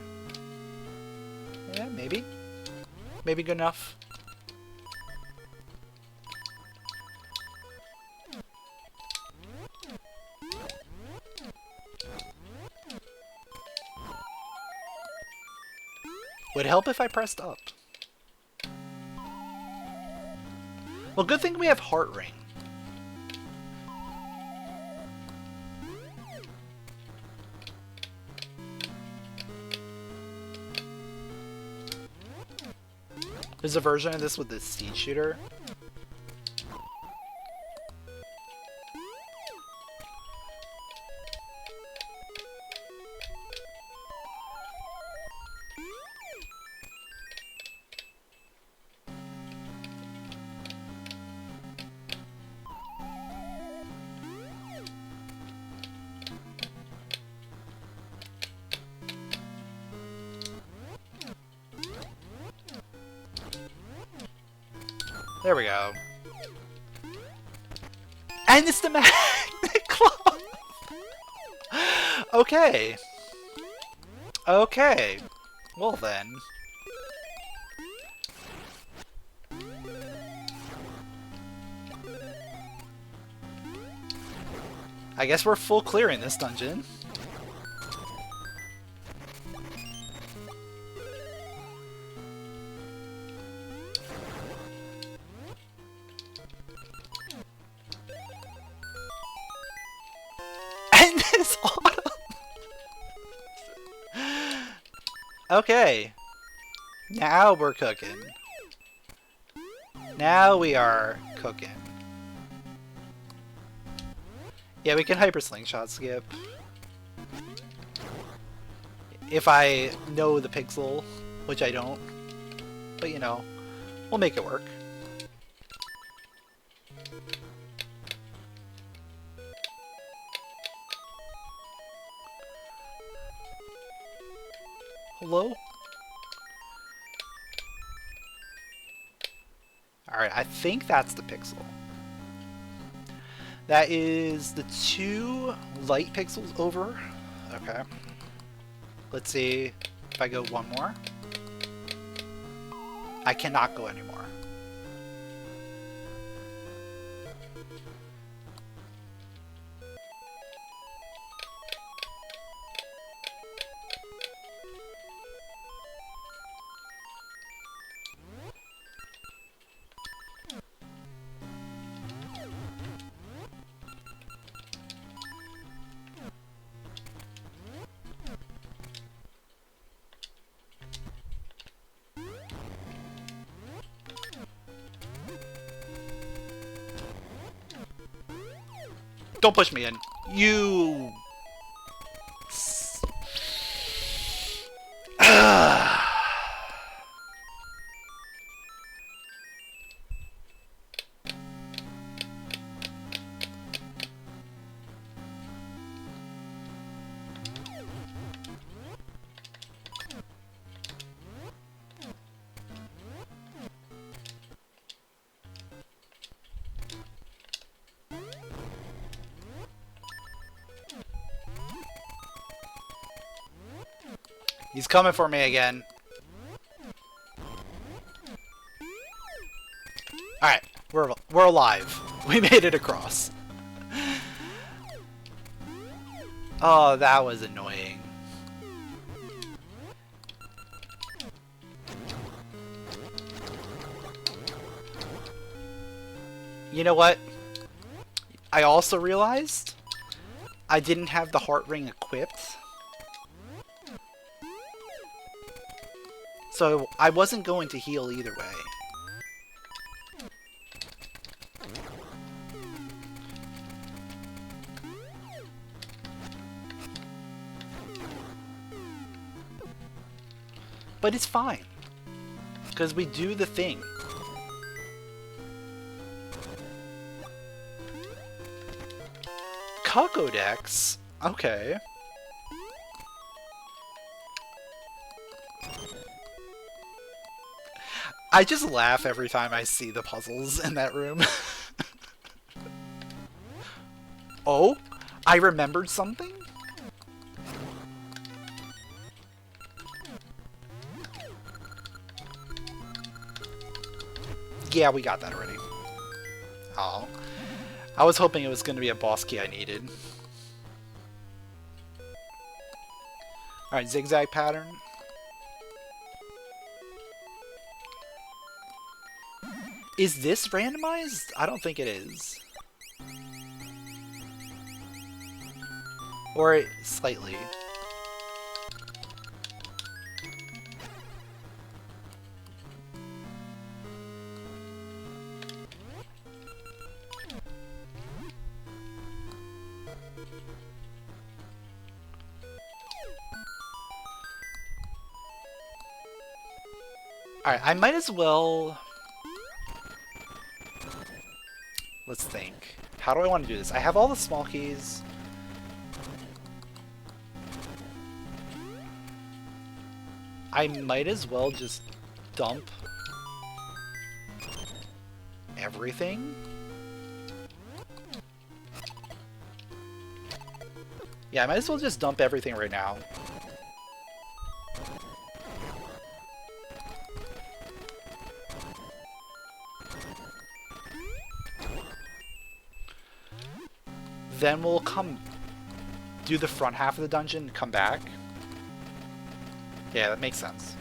Yeah, maybe. Maybe good enough. Would help if I pressed up. Well, good thing we have Heart Ring. There's a version of this with the Seed Shooter. There we go. And it's the Magnet Glove! Okay. Okay. Well then. I guess we're full clearing this dungeon. Okay, now we're cooking. Now we are cooking. Yeah, we can Hyper Slingshot skip. If I know the pixel, which I don't. But you know, we'll make it work. Hello? Alright, I think that's the pixel. That is the 2 light pixels over. Okay. Let's see if I go one more. I cannot go anymore. Don't push me in. You... He's coming for me again. Alright, we're alive. We made it across. Oh, that was annoying. You know what? I also realized I didn't have the heart ring equipped. So I wasn't going to heal either way. But it's fine, because we do the thing. Cocodex? Okay. I just laugh every time I see the puzzles in that room. Oh, I remembered something? Yeah, we got that already. Oh. I was hoping it was going to be a boss key I needed. Alright, zigzag pattern. Is this randomized? I don't think it is. Or slightly. Alright, I might as well... Let's think. How do I want to do this? I have all the small keys. I might as well just dump everything. Yeah, I might as well just dump everything right now. Then we'll come do the front half of the dungeon and come back. Yeah, that makes sense.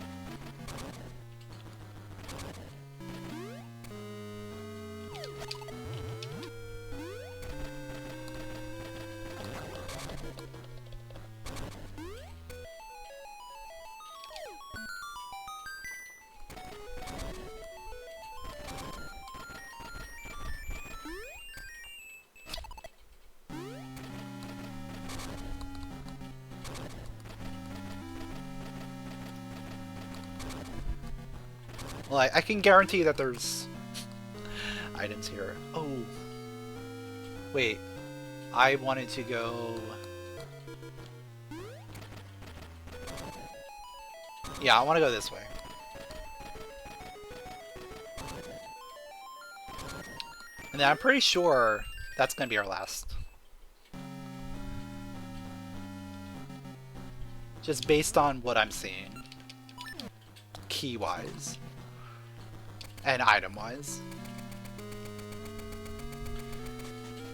Well, I can guarantee that there's items here. Oh. Wait. I wanted to go... Yeah, I want to go this way. And then I'm pretty sure that's going to be our last. Just based on what I'm seeing. Key-wise. and item-wise.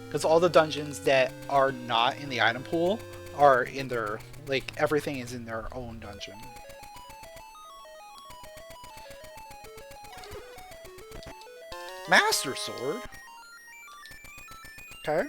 Because all the dungeons that are not in the item pool are in their, like, everything is in their own dungeon. Master Sword? Okay.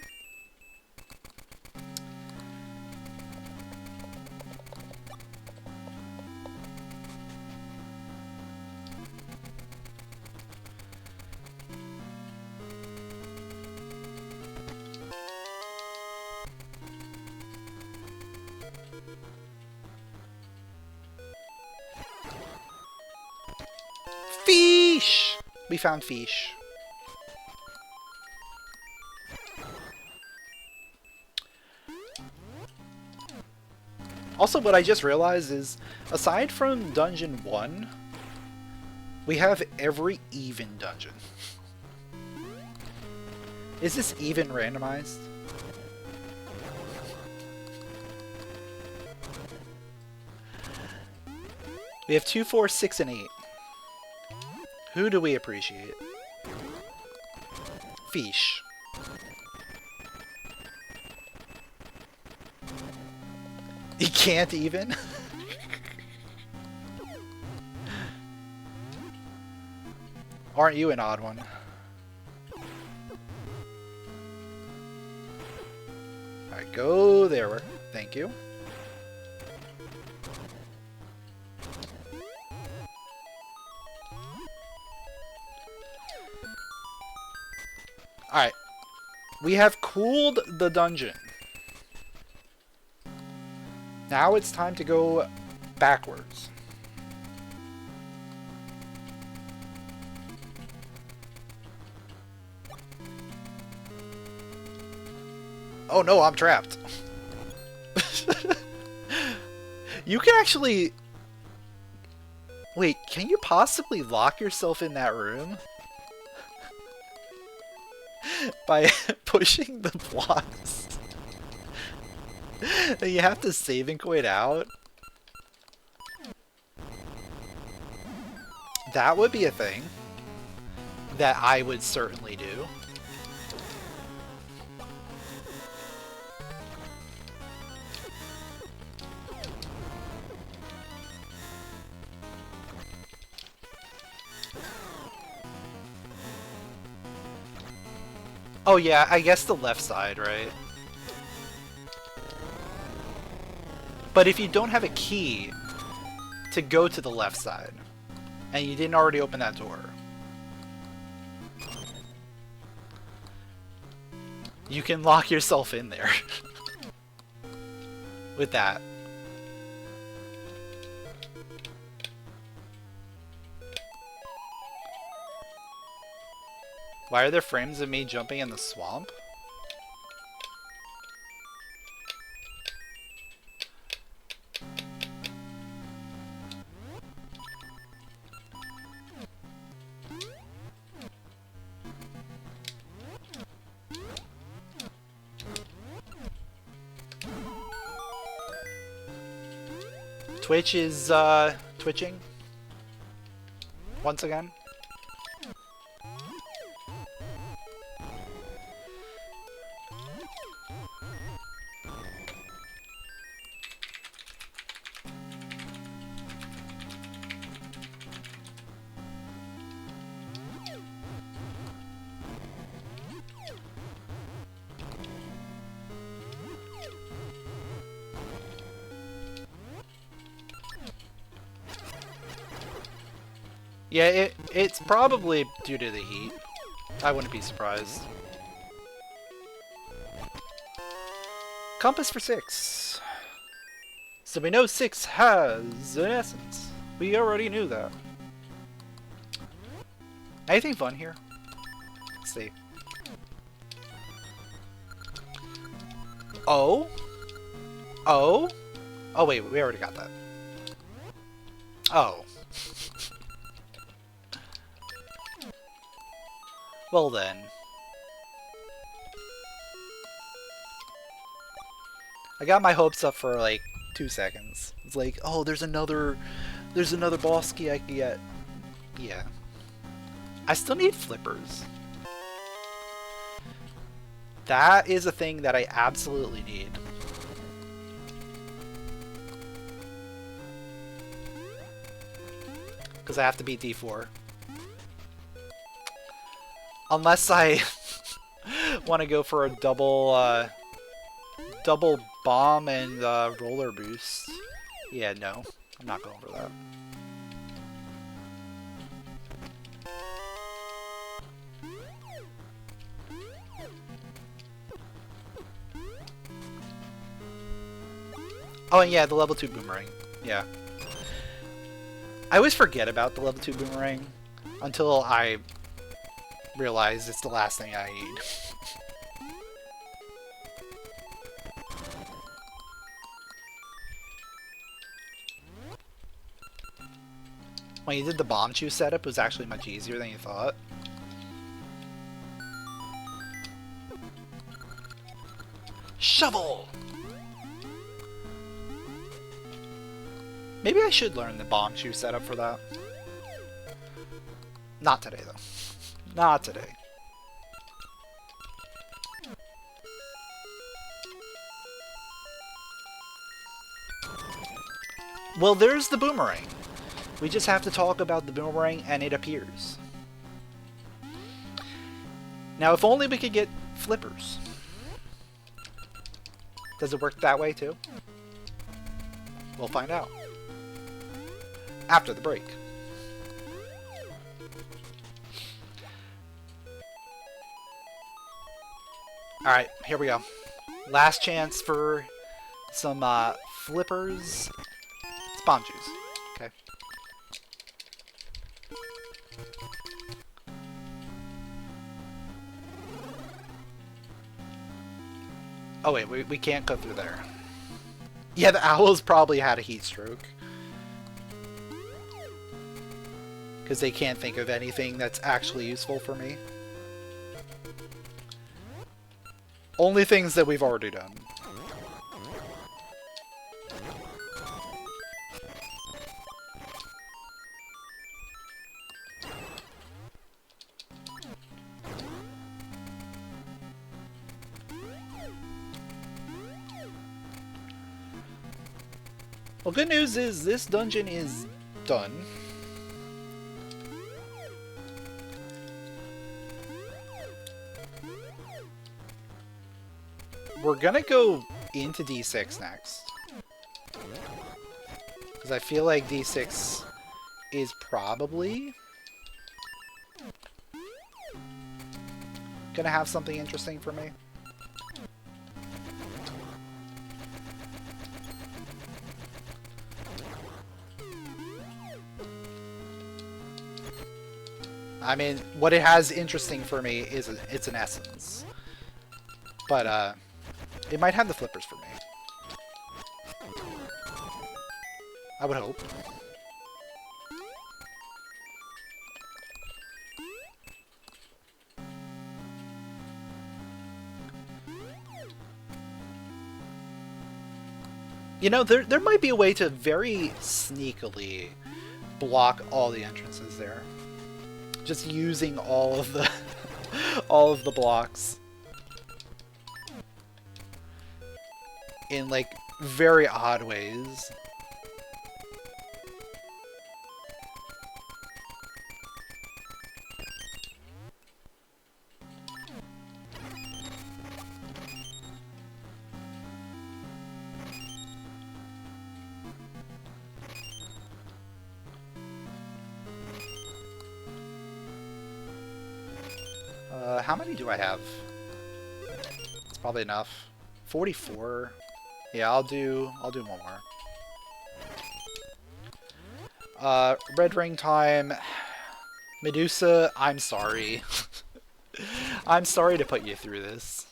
Fish! We found fish. Also, what I just realized is, aside from Dungeon 1, we have every even dungeon. Is this even randomized? We have 2, 4, 6, and 8. Who do we appreciate? Fish. You can't even? Aren't you an odd one? Alright, go there. Thank you. Alright. We have cooled the dungeon. Now it's time to go backwards. Oh no, I'm trapped. You can actually... Wait, can you possibly lock yourself in that room? By pushing the blocks. You have to save and quit out? That would be a thing that I would certainly do. Oh yeah, I guess the left side, right? But if you don't have a key to go to the left side, and you didn't already open that door, you can lock yourself in there with that. Why are there frames of me jumping in the swamp? Twitch is twitching once again. Yeah, it's probably due to the heat. I wouldn't be surprised. Compass for 6. So we know 6 has an essence. We already knew that. Anything fun here? Let's see. Oh? Oh? Oh wait, we already got that. Oh. Well then. I got my hopes up for like 2 seconds. It's like, oh, there's another boss key I can get. Yeah. I still need flippers. That is a thing that I absolutely need. Because I have to beat D4. Unless I want to go for a double bomb and roller boost. Yeah, no. I'm not going for that. Oh, and yeah, the level 2 boomerang. Yeah. I always forget about the level 2 boomerang until I realize it's the last thing I need. When you did the bomb chew setup, it was actually much easier than you thought. Shovel! Maybe I should learn the bomb chew setup for that. Not today, though. Not today. Well, there's the boomerang. We just have to talk about the boomerang and it appears. Now, if only we could get flippers. Does it work that way too? We'll find out. After the break. Alright, here we go. Last chance for some flippers. It's bomb juice. Okay. Oh wait, we can't go through there. Yeah, the owls probably had a heat stroke. Because they can't think of anything that's actually useful for me. Only things that we've already done. Well, good news is this dungeon is done. We're gonna go into D6 next. Because I feel like D6 is probably gonna have something interesting for me. I mean, what it has interesting for me is it's an essence. But, it might have the flippers for me. I would hope. You know, there might be a way to very sneakily block all the entrances there. Just using all of the all of the blocks in like very odd ways. How many do I have? It's probably enough. 44. Yeah, I'll do one more. Red ring time. Medusa, I'm sorry. I'm sorry to put you through this.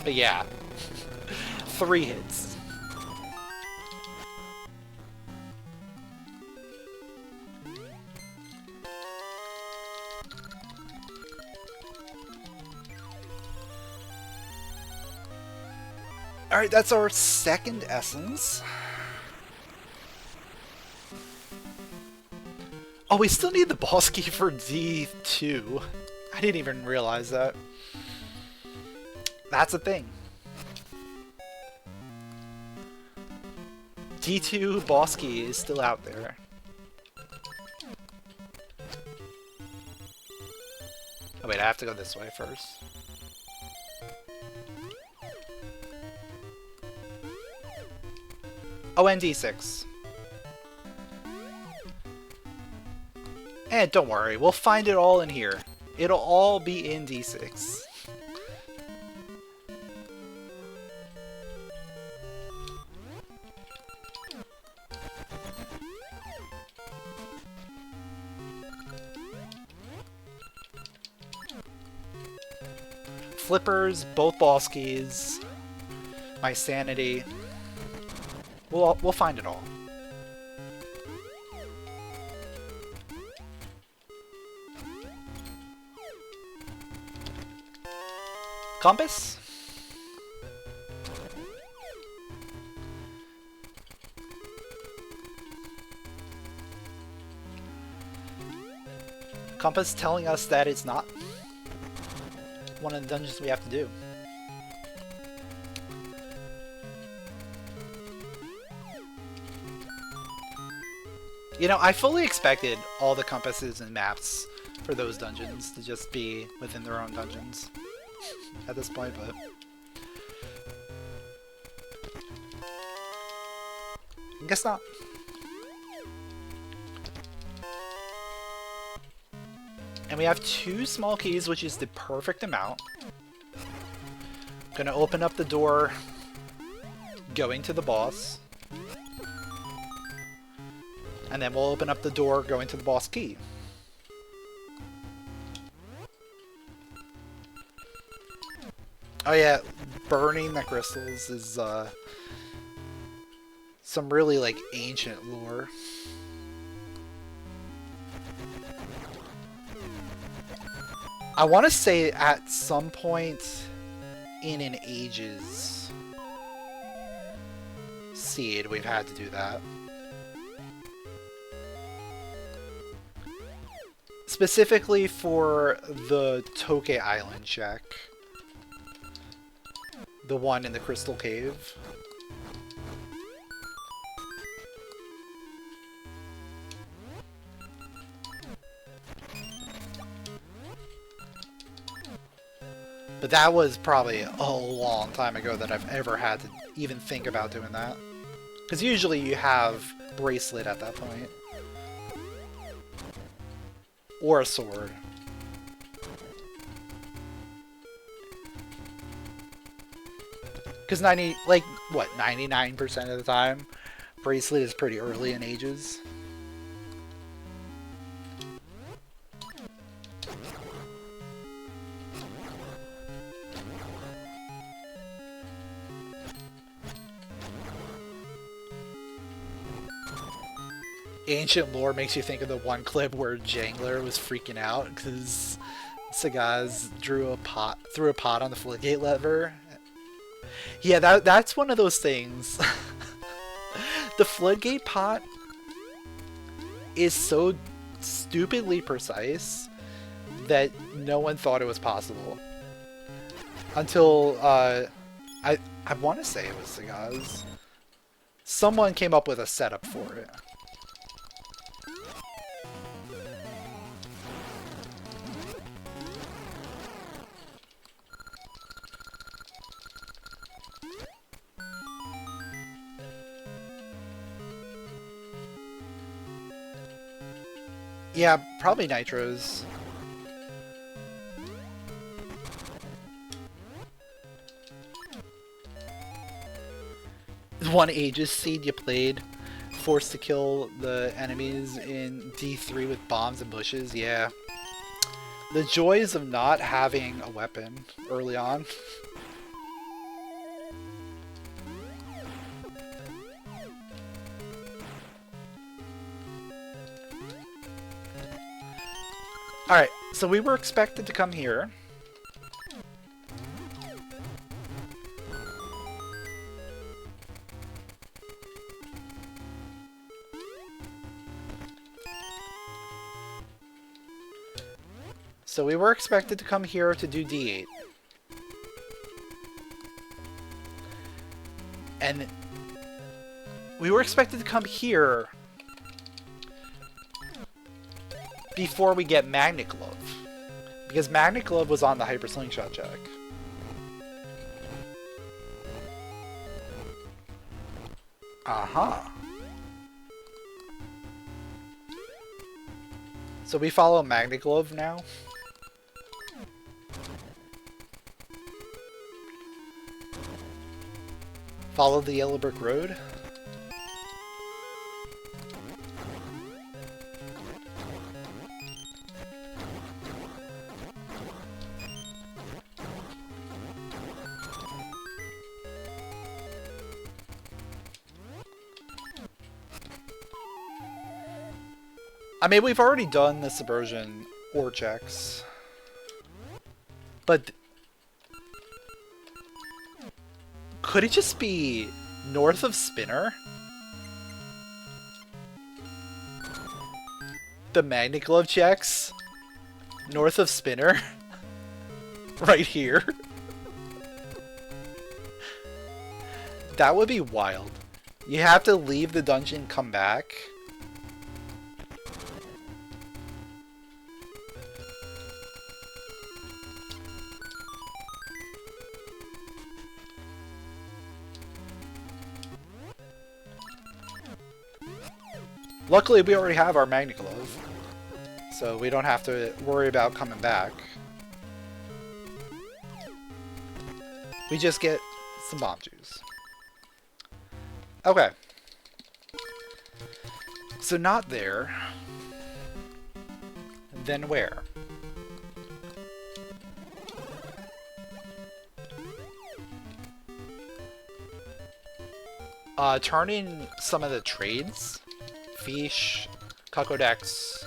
But yeah. 3 hits. Alright, that's our second essence. Oh, we still need the boss key for D2. I didn't even realize that. That's a thing. D2 boss key is still out there. Oh wait, I have to go this way first. Oh, and D6. And don't worry, we'll find it all in here. It'll all be in D6. Flippers, both boss keys, my sanity. We'll find it all. Compass? Compass telling us that it's not one of the dungeons we have to do. You know, I fully expected all the compasses and maps for those dungeons to just be within their own dungeons at this point, but I guess not. And we have 2 small keys, which is the perfect amount. Gonna open up the door going to the boss. And then we'll open up the door going to the boss key. Oh yeah, burning the crystals is some really like ancient lore. I want to say at some point in an Ages seed we've had to do that. Specifically for the Toke Island check. The one in the Crystal Cave. But that was probably a long time ago that I've ever had to even think about doing that. Because usually you have Bracelet at that point. Or a sword. Because 99% of the time, Bracelet is pretty early in Ages. Ancient lore makes you think of the one clip where Jangler was freaking out because Sagaz threw a pot on the floodgate lever. Yeah, that's one of those things. The floodgate pot is so stupidly precise that no one thought it was possible. Until, I want to say it was Sagaz. Someone came up with a setup for it. Yeah, probably nitros. One Aegis seed you played, forced to kill the enemies in D3 with bombs and bushes, yeah. The joys of not having a weapon early on. Alright, so we were expected to come here. So we were expected to come here to do D8. And we were expected to come here before we get Magnet Glove. Because Magnet Glove was on the Hyper Slingshot check. Aha. So we follow Magnet Glove now. Follow the Yellow Brick Road. I mean, we've already done the subversion ore checks, but could it just be north of Spinner? The Magnet Glove checks north of Spinner, right here. That would be wild. You have to leave the dungeon, come back. Luckily, we already have our Magnet Glove, so we don't have to worry about coming back. We just get some bomb juice. Okay. So not there. Then where? Turn in some of the trades. Fish, Kokodex,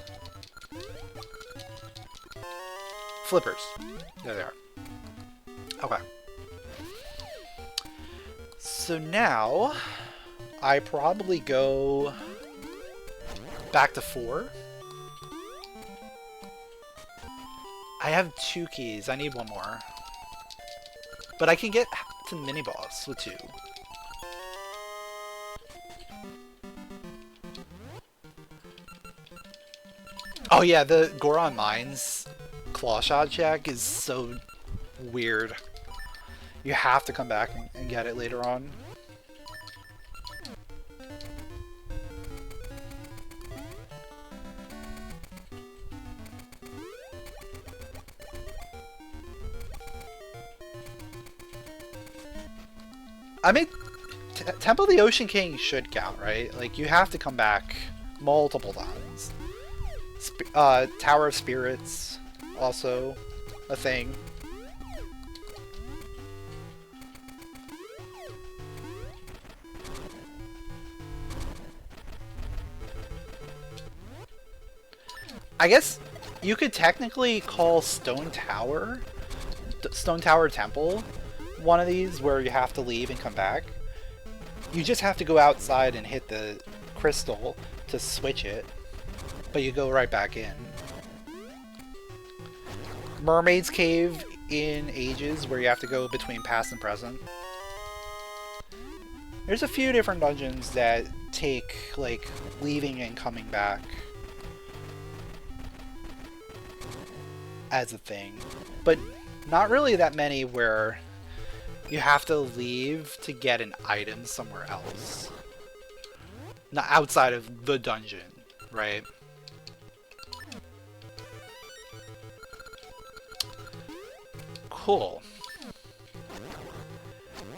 Flippers. There they are. Okay. So now, I probably go back to 4. I have 2 keys. I need 1 more. But I can get to the mini-boss with 2. Oh yeah, the Goron Mines claw shot check is so weird. You have to come back and get it later on. I mean, Temple of the Ocean King should count, right? Like, you have to come back multiple times. Tower of Spirits, also a thing. I guess you could technically call Stone Tower Temple one of these where you have to leave and come back. You just have to go outside and hit the crystal to switch it. But you go right back in. Mermaid's Cave in Ages, where you have to go between past and present. There's a few different dungeons that take, like, leaving and coming back as a thing. But not really that many where you have to leave to get an item somewhere else. Not outside of the dungeon, right? Cool.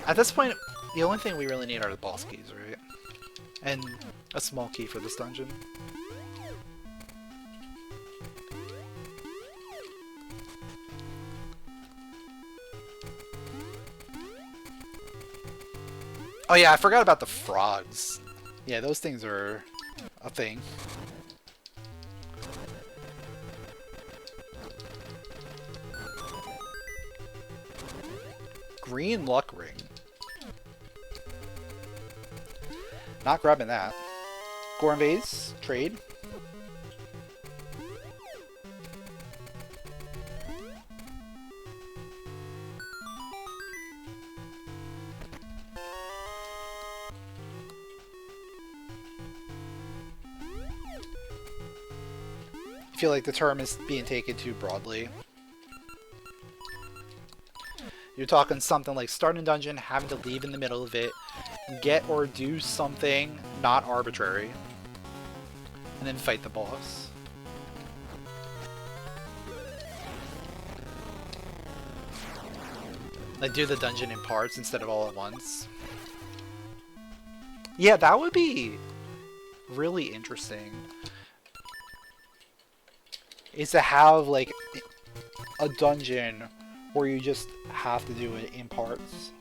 At this point, the only thing we really need are the boss keys, right? And a small key for this dungeon. Oh yeah, I forgot about the frogs. Yeah, those things are a thing. Green luck ring. Not grabbing that. Goron vase, trade. I feel like the term is being taken too broadly. You're talking something like starting a dungeon, having to leave in the middle of it, get or do something not arbitrary, and then fight the boss. Like do the dungeon in parts instead of all at once. Yeah, that would be really interesting. Is to have like a dungeon where you just have to do it in parts.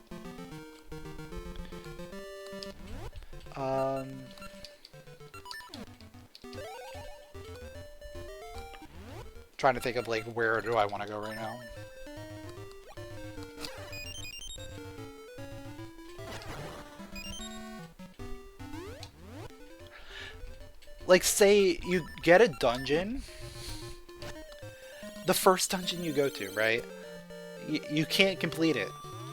Trying to think of like where do I want to go right now. Like say you get a dungeon, the first dungeon you go to, right? You can't complete it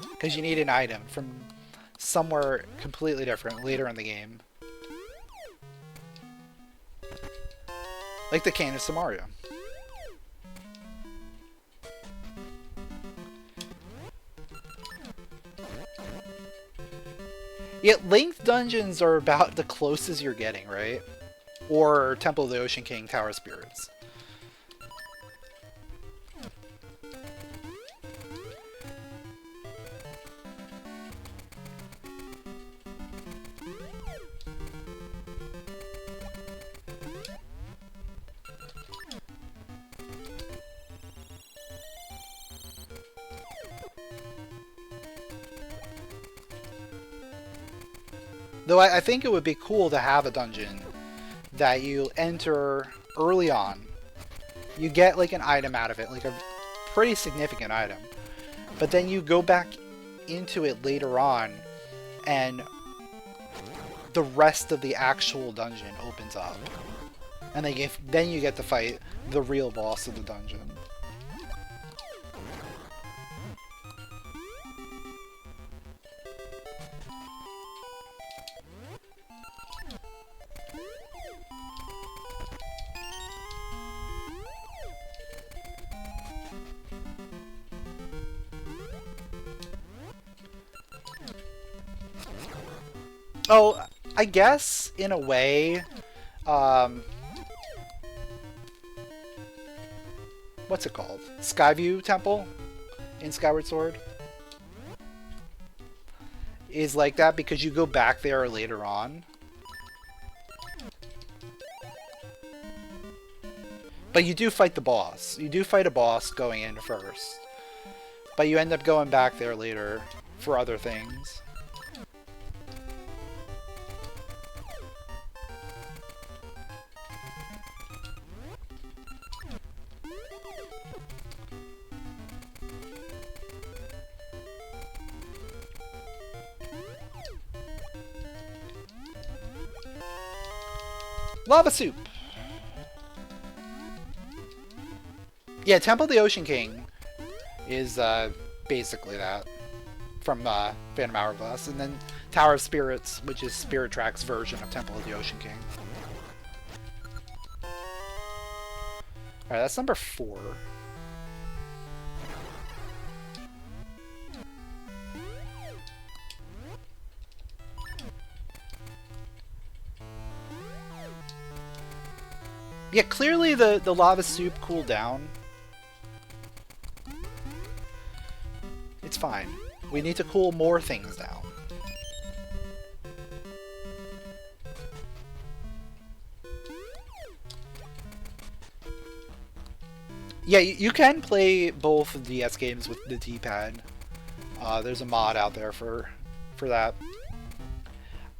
because you need an item from somewhere completely different later in the game. Like the Cane of Samaria. Yeah, length dungeons are about the closest you're getting, right? Or Temple of the Ocean King, Tower of Spirits. Though I think it would be cool to have a dungeon that you enter early on. You get like an item out of it, like a pretty significant item. But then you go back into it later on and the rest of the actual dungeon opens up. And then you get to fight the real boss of the dungeon. Oh, I guess, in a way, what's it called? Skyview Temple in Skyward Sword is like that because you go back there later on. But you do fight the boss. You do fight a boss going in first. But you end up going back there later for other things. Lava Soup! Yeah, Temple of the Ocean King is basically that from Phantom Hourglass. And then Tower of Spirits, which is Spirit Track's version of Temple of the Ocean King. Alright, that's number 4. Yeah, clearly the lava soup cooled down. It's fine. We need to cool more things down. Yeah, you can play both DS games with the D-pad. There's a mod out there for that.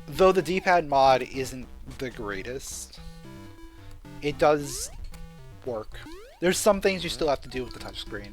Though the D-pad mod isn't the greatest, it does work. There's some things you still have to do with the touchscreen.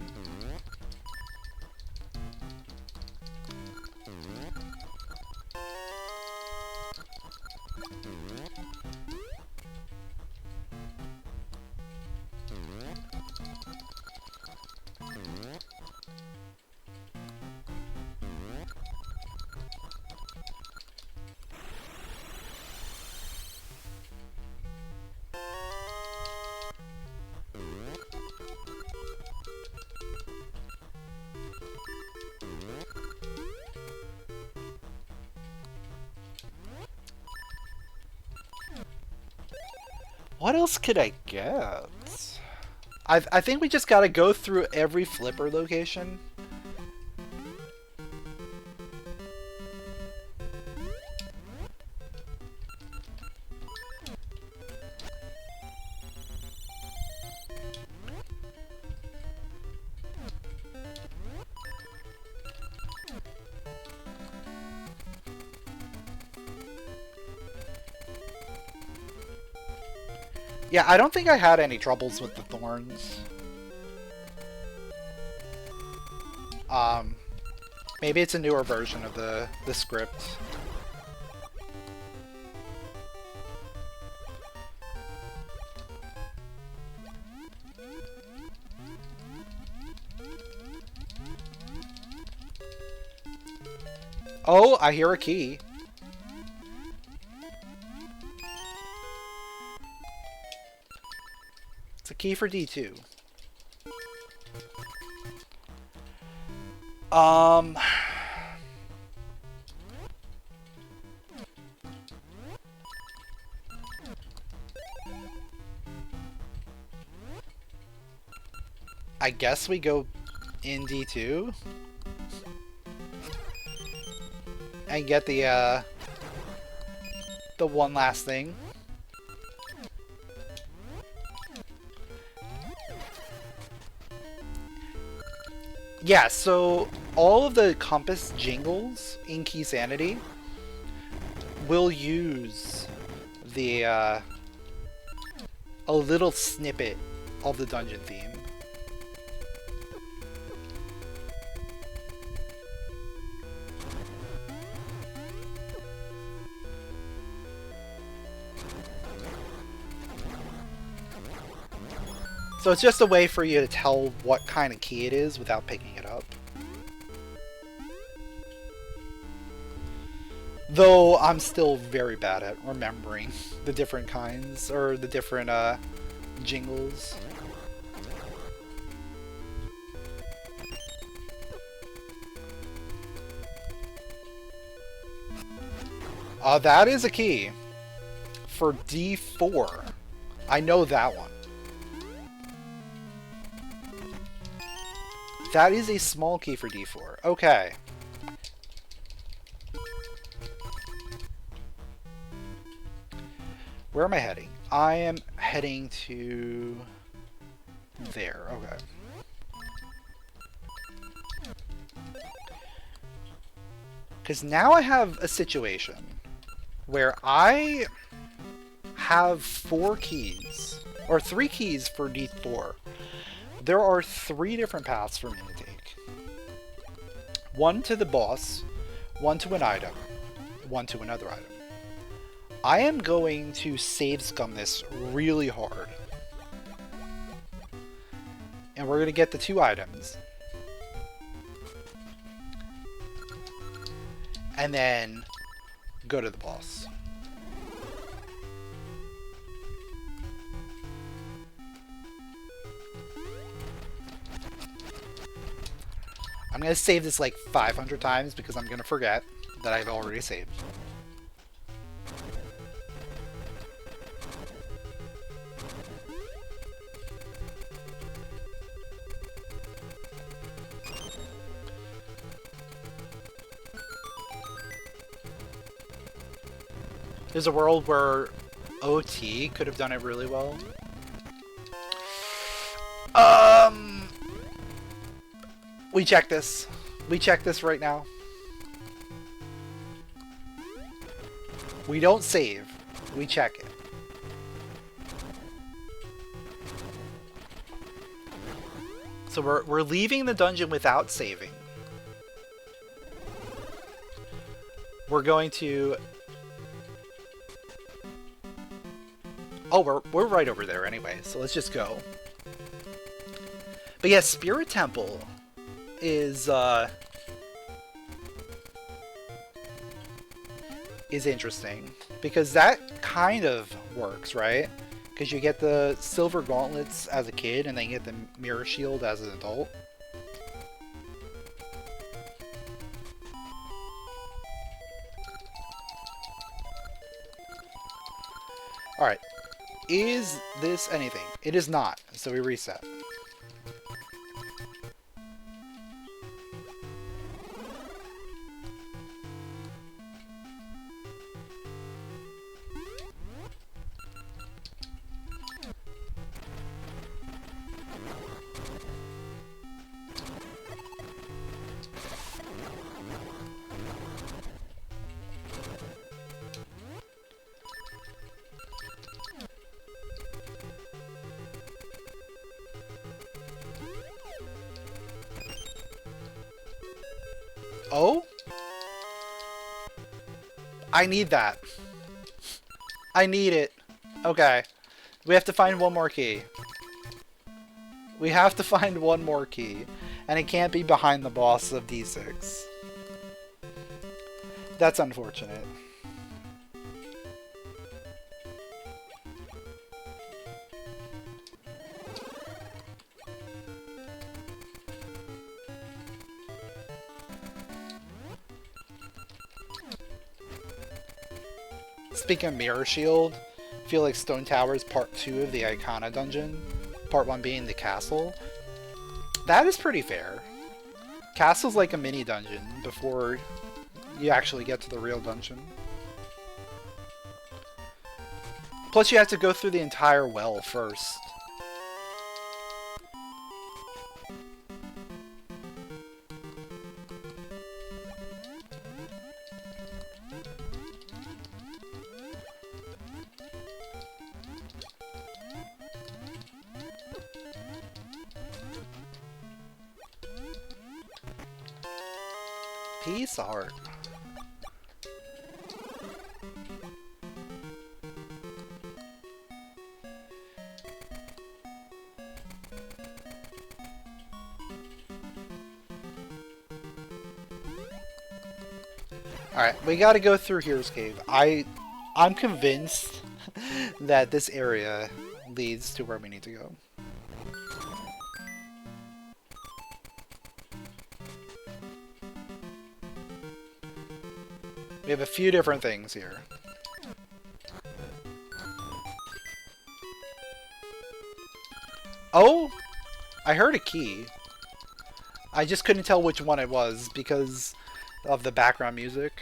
What else could I get? I think we just gotta go through every flipper location. Yeah, I don't think I had any troubles with the thorns. Maybe it's a newer version of the script. Oh, I hear a key. It's a key for D2. I guess we go in D2 and get the one last thing. Yeah, so all of the compass jingles in Key Sanity will use the a little snippet of the dungeon theme. So it's just a way for you to tell what kind of key it is without picking it up. Though I'm still very bad at remembering the different kinds, or the different jingles. That is a key for D4. I know that one. That is a small key for D4. Okay. Where am I heading? I am heading to there. Okay. Because now I have a situation where I have 4 keys, or 3 keys for D4. There are 3 different paths for me to take. 1 to the boss, 1 to an item, 1 to another item. I am going to save scum this really hard. And we're going to get the 2 items. And then go to the boss. I'm going to save this like 500 times because I'm going to forget that I've already saved. There's a world where OT could have done it really well. We check this. We check this right now. We don't save. We check it. So we're leaving the dungeon without saving. We're going to... Oh, we're right over there anyway, so let's just go. But yeah, Spirit Temple is interesting because that kind of works, right? Because you get the silver gauntlets as a kid and then you get the mirror shield as an adult. Alright. Is this anything? It is not, so we reset. Oh? I need that. I need it. Okay. We have to find one more key. We have to find one more key. And it can't be behind the boss of D6. That's unfortunate. Speaking of Mirror Shield, I feel like Stone Tower is part 2 of the Icona dungeon, part 1 being the castle. That is pretty fair. Castle's like a mini dungeon before you actually get to the real dungeon. Plus you have to go through the entire well first. Peace art. Alright, we gotta go through Hero's Cave. I'm convinced that this area leads to where we need to go. We have a few different things here. Oh! I heard a key. I just couldn't tell which one it was because of the background music.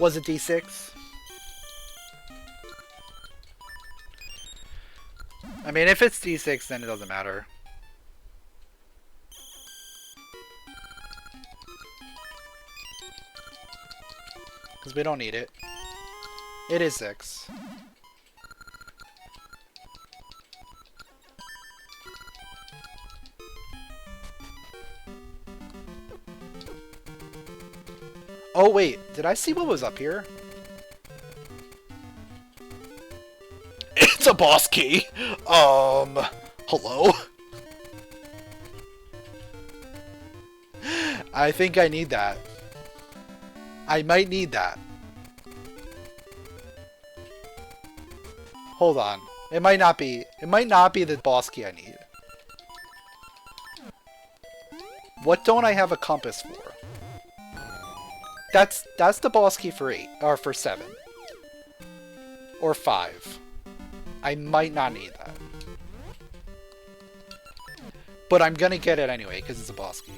Was it D6? I mean, if it's D6, then it doesn't matter. Because we don't need it. It is 6. Oh wait, did I see what was up here? It's a boss key! Hello? I think I need that. I might need that. Hold on. It might not be the boss key I need. What don't I have a compass for? That's the boss key for 8, or for 7. Or 5. I might not need that. But I'm gonna get it anyway, because it's a boss key.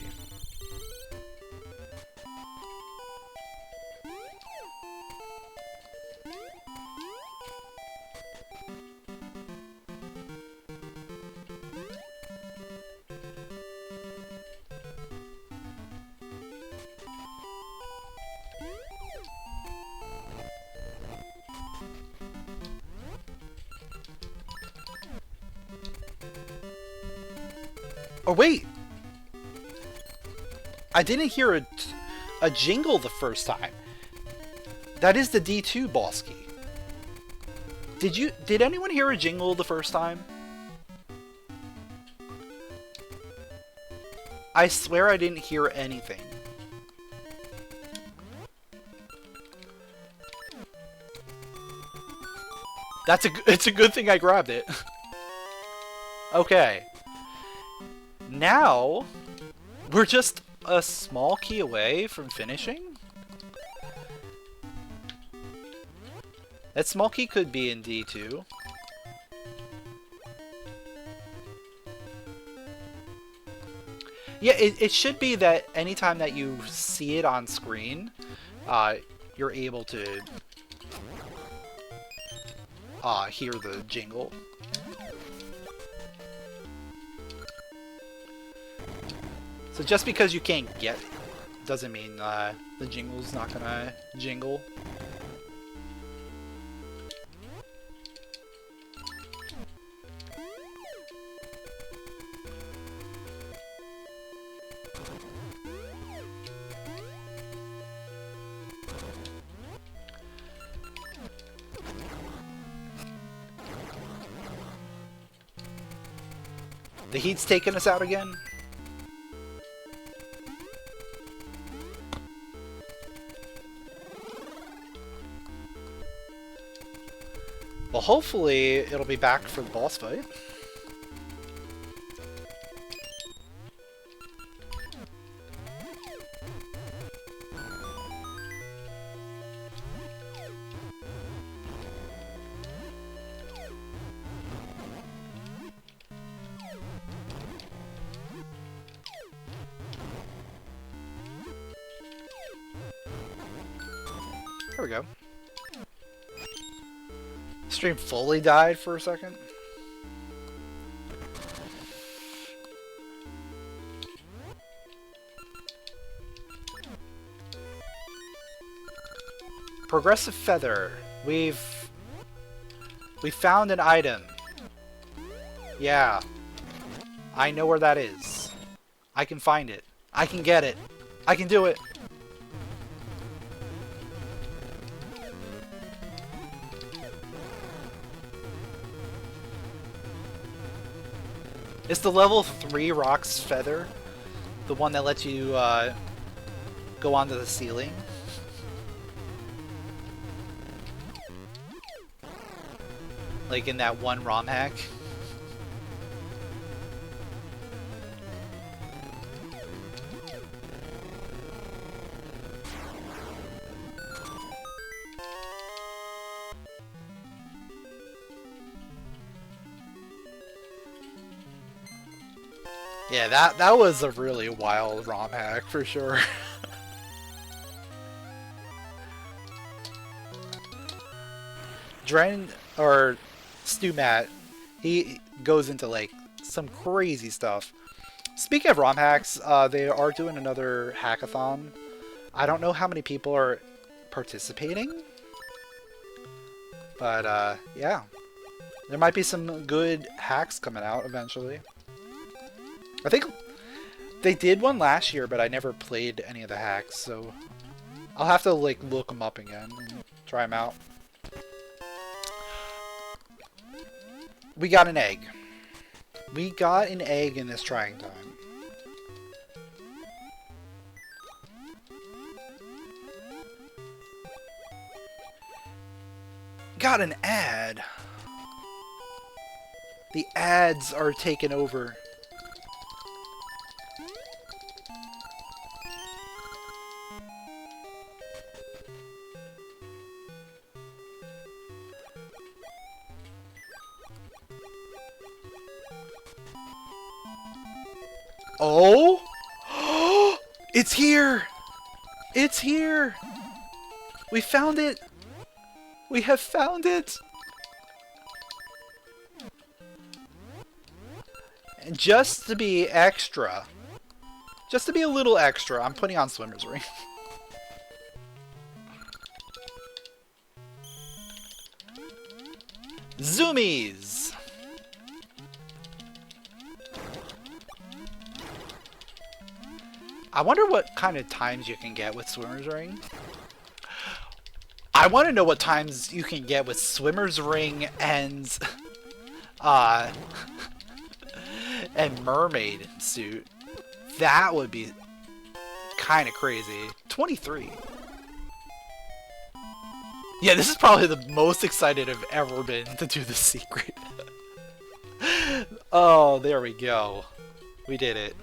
Oh wait! I didn't hear a jingle the first time. That is the D2 boss key. Did anyone hear a jingle the first time? I swear I didn't hear anything. It's a good thing I grabbed it. Okay. Now, we're just a small key away from finishing. That small key could be in D2. Yeah, it should be that anytime that you see it on screen, you're able to hear the jingle. So just because you can't get it doesn't mean the jingle's not gonna jingle. The heat's taking us out again. Well, hopefully it'll be back for the boss fight. There we go. Stream fully died for a second. Progressive feather. We found an item. Yeah. I know where that is. I can find it. I can get it. I can do it. It's the level 3 Rock's Feather, the one that lets you go onto the ceiling. Like in that one ROM hack. Yeah, that was a really wild ROM hack for sure. Dren or StewMatt, he goes into like some crazy stuff. Speaking of ROM hacks, they are doing another hackathon. I don't know how many people are participating, but yeah, there might be some good hacks coming out eventually. I think they did one last year, but I never played any of the hacks, so I'll have to like look them up again and try them out. We got an egg. We got an egg in this trying time. Got an ad. The ads are taking over. Oh! It's here! It's here! We found it! We have found it! And just to be extra, just to be a little extra, I'm putting on Swimmer's Ring. Zoomies! I wonder what kind of times you can get with Swimmer's Ring. I want to know what times you can get with Swimmer's Ring and and Mermaid Suit. That would be kind of crazy. 23. Yeah, this is probably the most excited I've ever been to do the secret. Oh, there we go. We did it.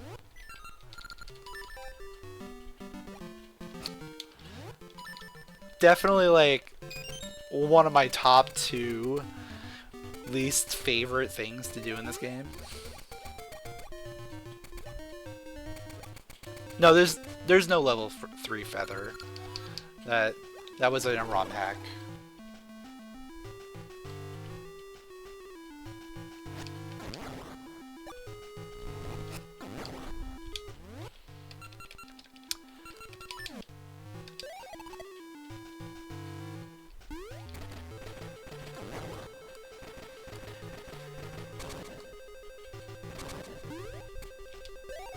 Definitely, like, one of my top 2 least favorite things to do in this game. No, there's no level 3 feather. That was in a ROM hack.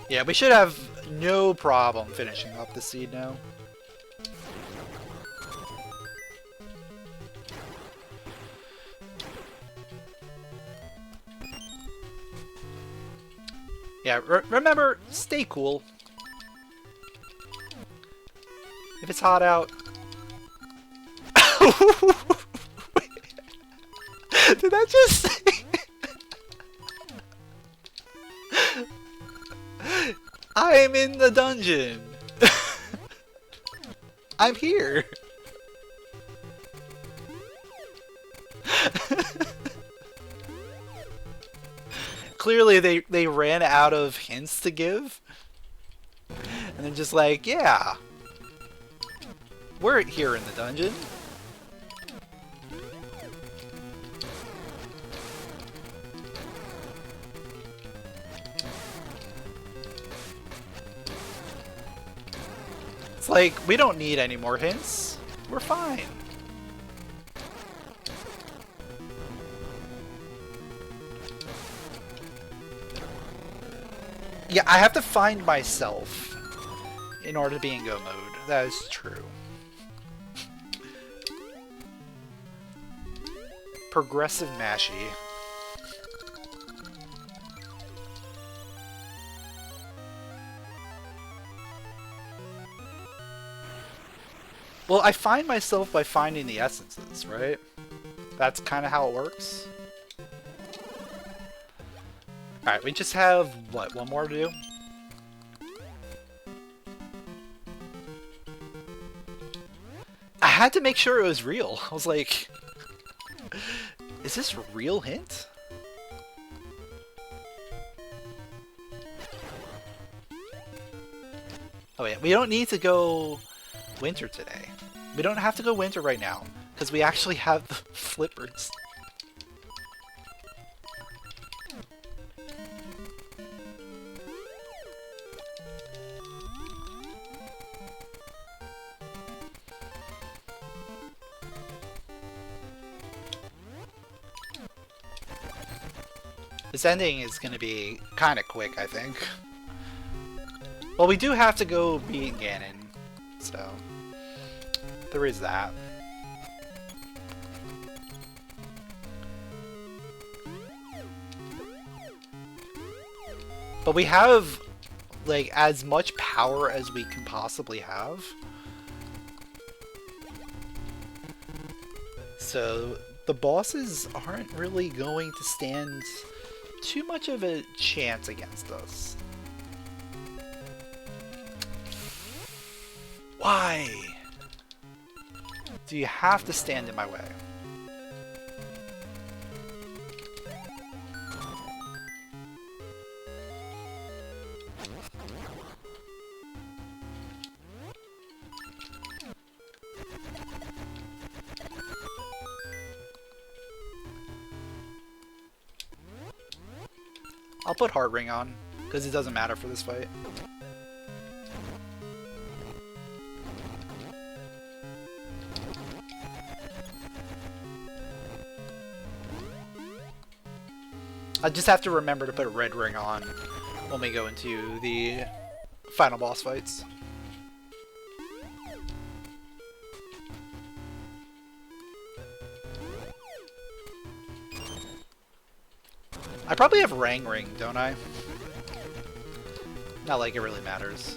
Yeah, we should have no problem finishing up the seed now. Yeah, remember, stay cool. If it's hot out... Did that just say... I'm in the dungeon! I'm here! Clearly they ran out of hints to give. And they're just like, yeah. We're here in the dungeon. It's like, we don't need any more hints. We're fine. Yeah, I have to find myself in order to be in go mode. That is true. Progressive mashy. Well, I find myself by finding the essences, right? That's kind of how it works. Alright, we just have, what, one more to do? I had to make sure it was real. I was like, is this a real hint? Oh yeah, we don't need to go winter today. We don't have to go winter right now, because we actually have the flippers. This ending is going to be kind of quick, I think. Well, we do have to go beat Ganon, so there is that. But we have, like, as much power as we can possibly have. So the bosses aren't really going to stand too much of a chance against us. Why do you have to stand in my way? I'll put Heart Ring on, because it doesn't matter for this fight. I just have to remember to put a Red Ring on when we go into the final boss fights. I probably have Rang Ring, don't I? Not like it really matters.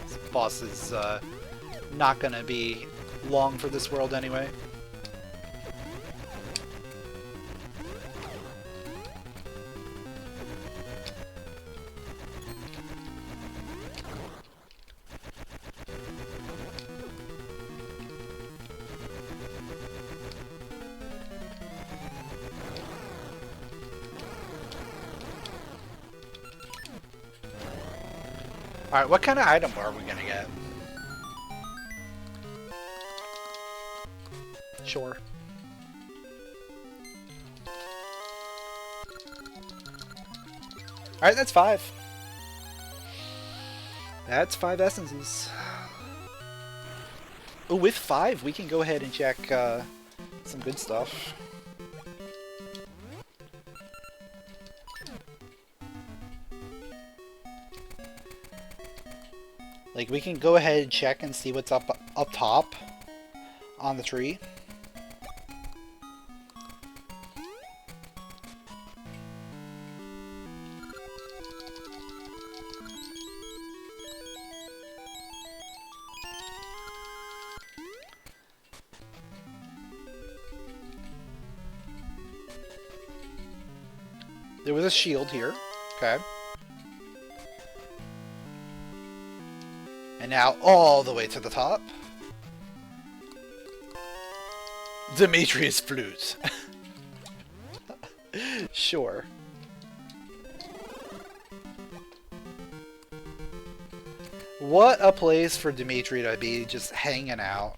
This boss is not gonna be long for this world anyway. Alright, what kind of item are we gonna get? Sure. Alright, that's 5. That's 5 essences. Oh, with 5, we can go ahead and check some good stuff. Like, we can go ahead and check and see what's up top on the tree. There was a shield here. Okay. And now all the way to the top. Demetrius flute. Sure. What a place for Dimitri to be just hanging out.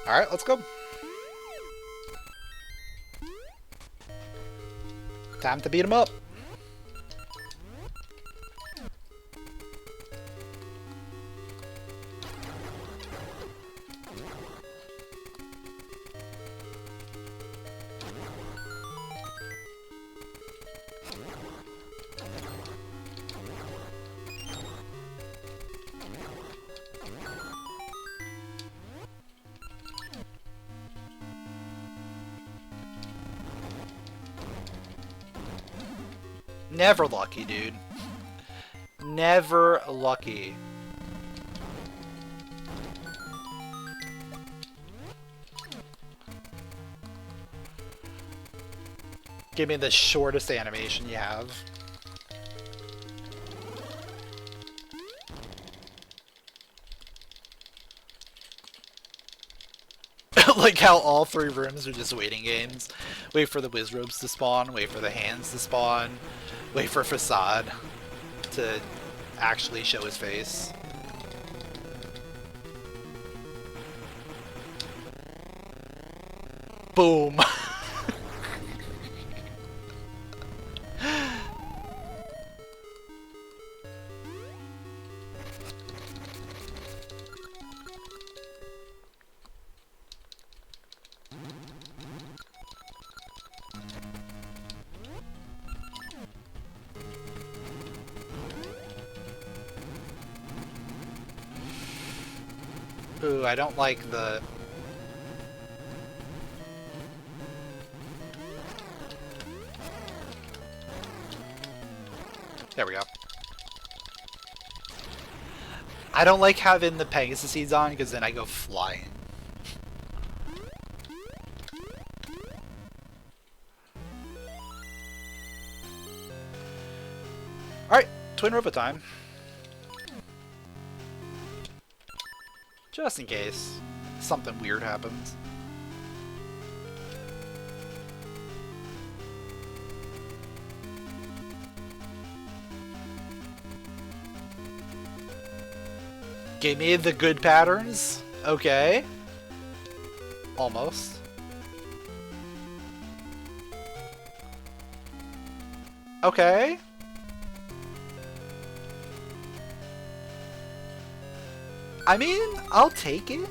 Alright, let's go. Time to beat him up. Never lucky, dude. Never lucky. Give me the shortest animation you have. Like how all 3 rooms are just waiting games. Wait for the Wizrobes to spawn, wait for the hands to spawn, wait for Facade to actually show his face. Boom! Ooh, I don't like the... There we go. I don't like having the Pegasus seeds on because then I go flying. Alright, Twin Robo time. Just in case something weird happens. Give me the good patterns. Okay. Almost. Okay. I mean, I'll take it.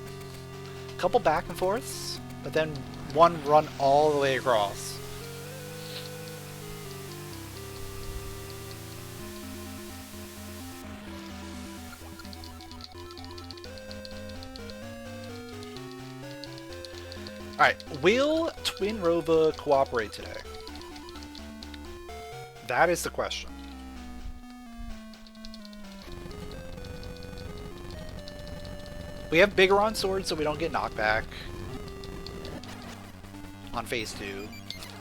Couple back and forths, but then one run all the way across. Alright, will Twin Rova cooperate today? That is the question. We have Bigoron swords, so we don't get knockback on phase 2,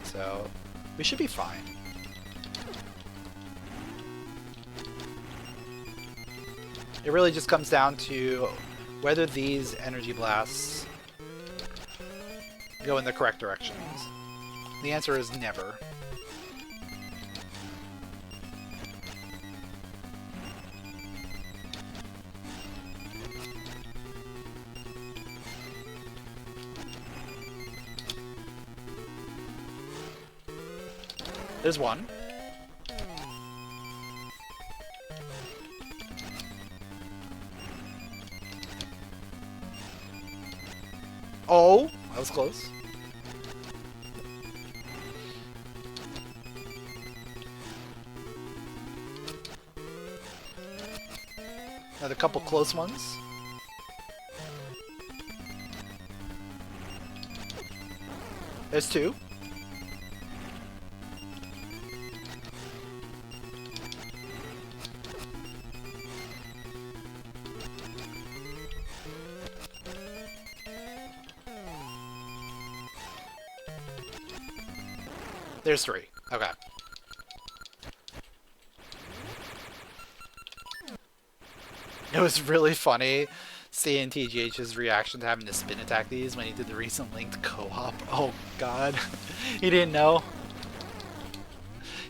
so we should be fine. It really just comes down to whether these energy blasts go in the correct directions. The answer is never. There's one. Oh, that was close. Another couple close ones. There's two. There's three. Okay. It was really funny seeing TGH's reaction to having to spin attack these when he did the recent linked co-op. Oh god. He didn't know.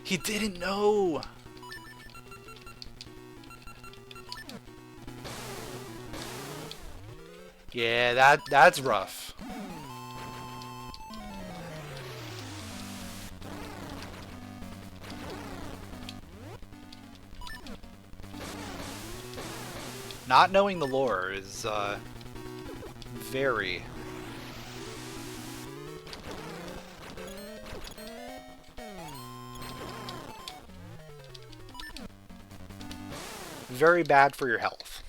He didn't know! Yeah, that's rough. Not knowing the lore is, very... very bad for your health.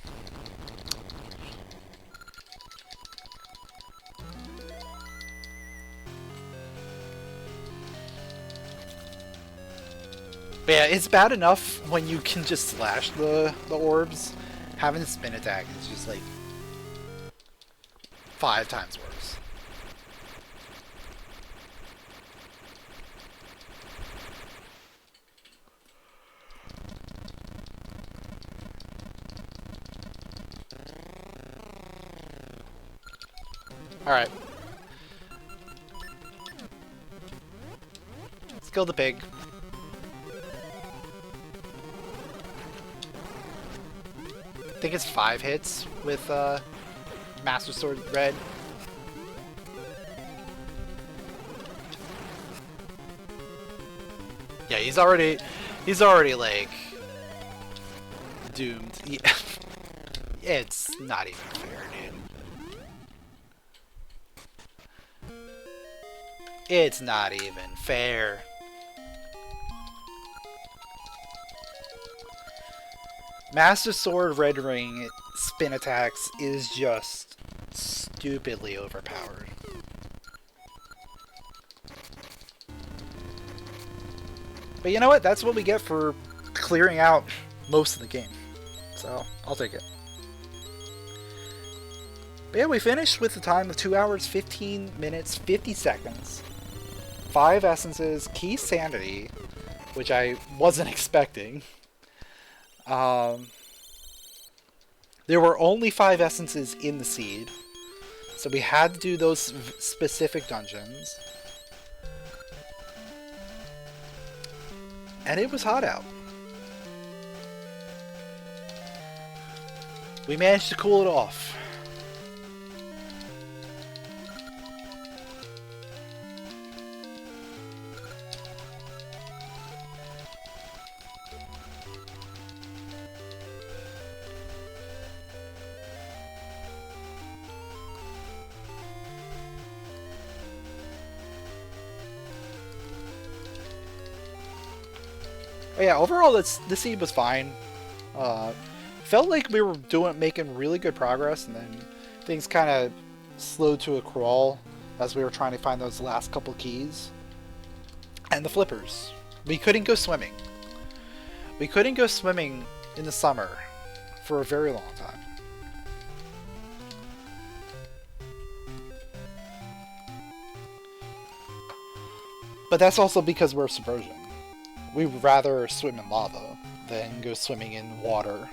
But yeah, it's bad enough when you can just slash the orbs. Having a spin attack is just like 5 times worse. Alright. Let's kill the pig. I think it's 5 hits with Master Sword Red. Yeah, he's already like doomed. It's not even fair, dude. It's not even fair. Master Sword Red Ring spin attacks is just stupidly overpowered. But you know what? That's what we get for clearing out most of the game. So, I'll take it. But yeah, we finished with a time of 2 hours, 15 minutes, 50 seconds. 5 essences, key sanity, which I wasn't expecting. There were only 5 essences in the seed, so we had to do those specific dungeons. And it was hot out. We managed to cool it off. But yeah, overall, the seed was fine. Felt like we were making really good progress, and then things kind of slowed to a crawl as we were trying to find those last couple keys. And the flippers. We couldn't go swimming. We couldn't go swimming in the summer for a very long time. But that's also because we're submersion. We would rather swim in lava than go swimming in water.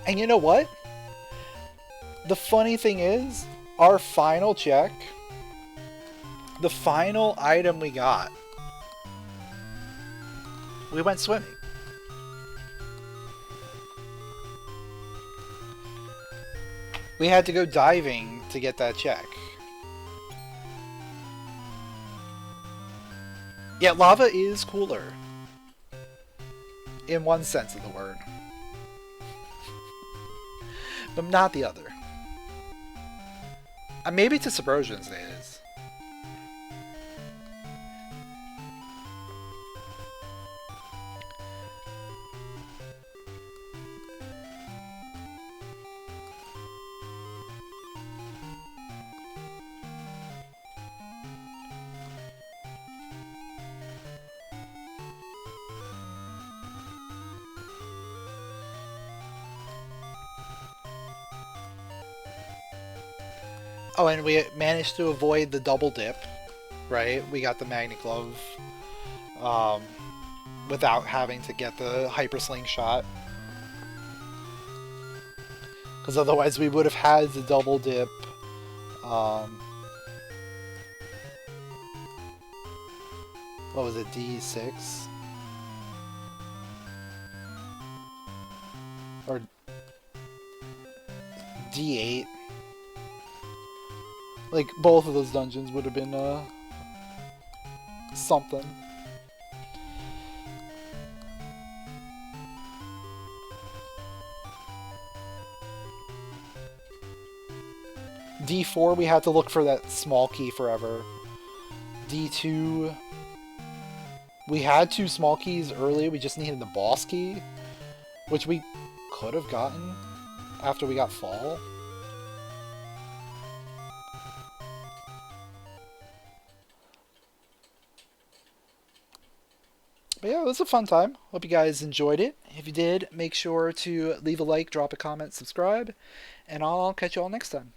And you know what? The funny thing is, our final check, the final item we got, we went swimming. We had to go diving to get that check. Yeah, lava is cooler. In one sense of the word. But not the other. Maybe to submersions it is. Oh, and we managed to avoid the double dip, right? We got the Magnet Glove without having to get the Hyper Slingshot. Because otherwise we would have had the double dip. What was it, D6? Or D8? Like, both of those dungeons would have been, something. D4, we had to look for that small key forever. D2, we had 2 small keys early, we just needed the boss key, which we could have gotten after we got Fall. But yeah, it was a fun time. Hope you guys enjoyed it. If you did, make sure to leave a like, drop a comment, subscribe, and I'll catch you all next time.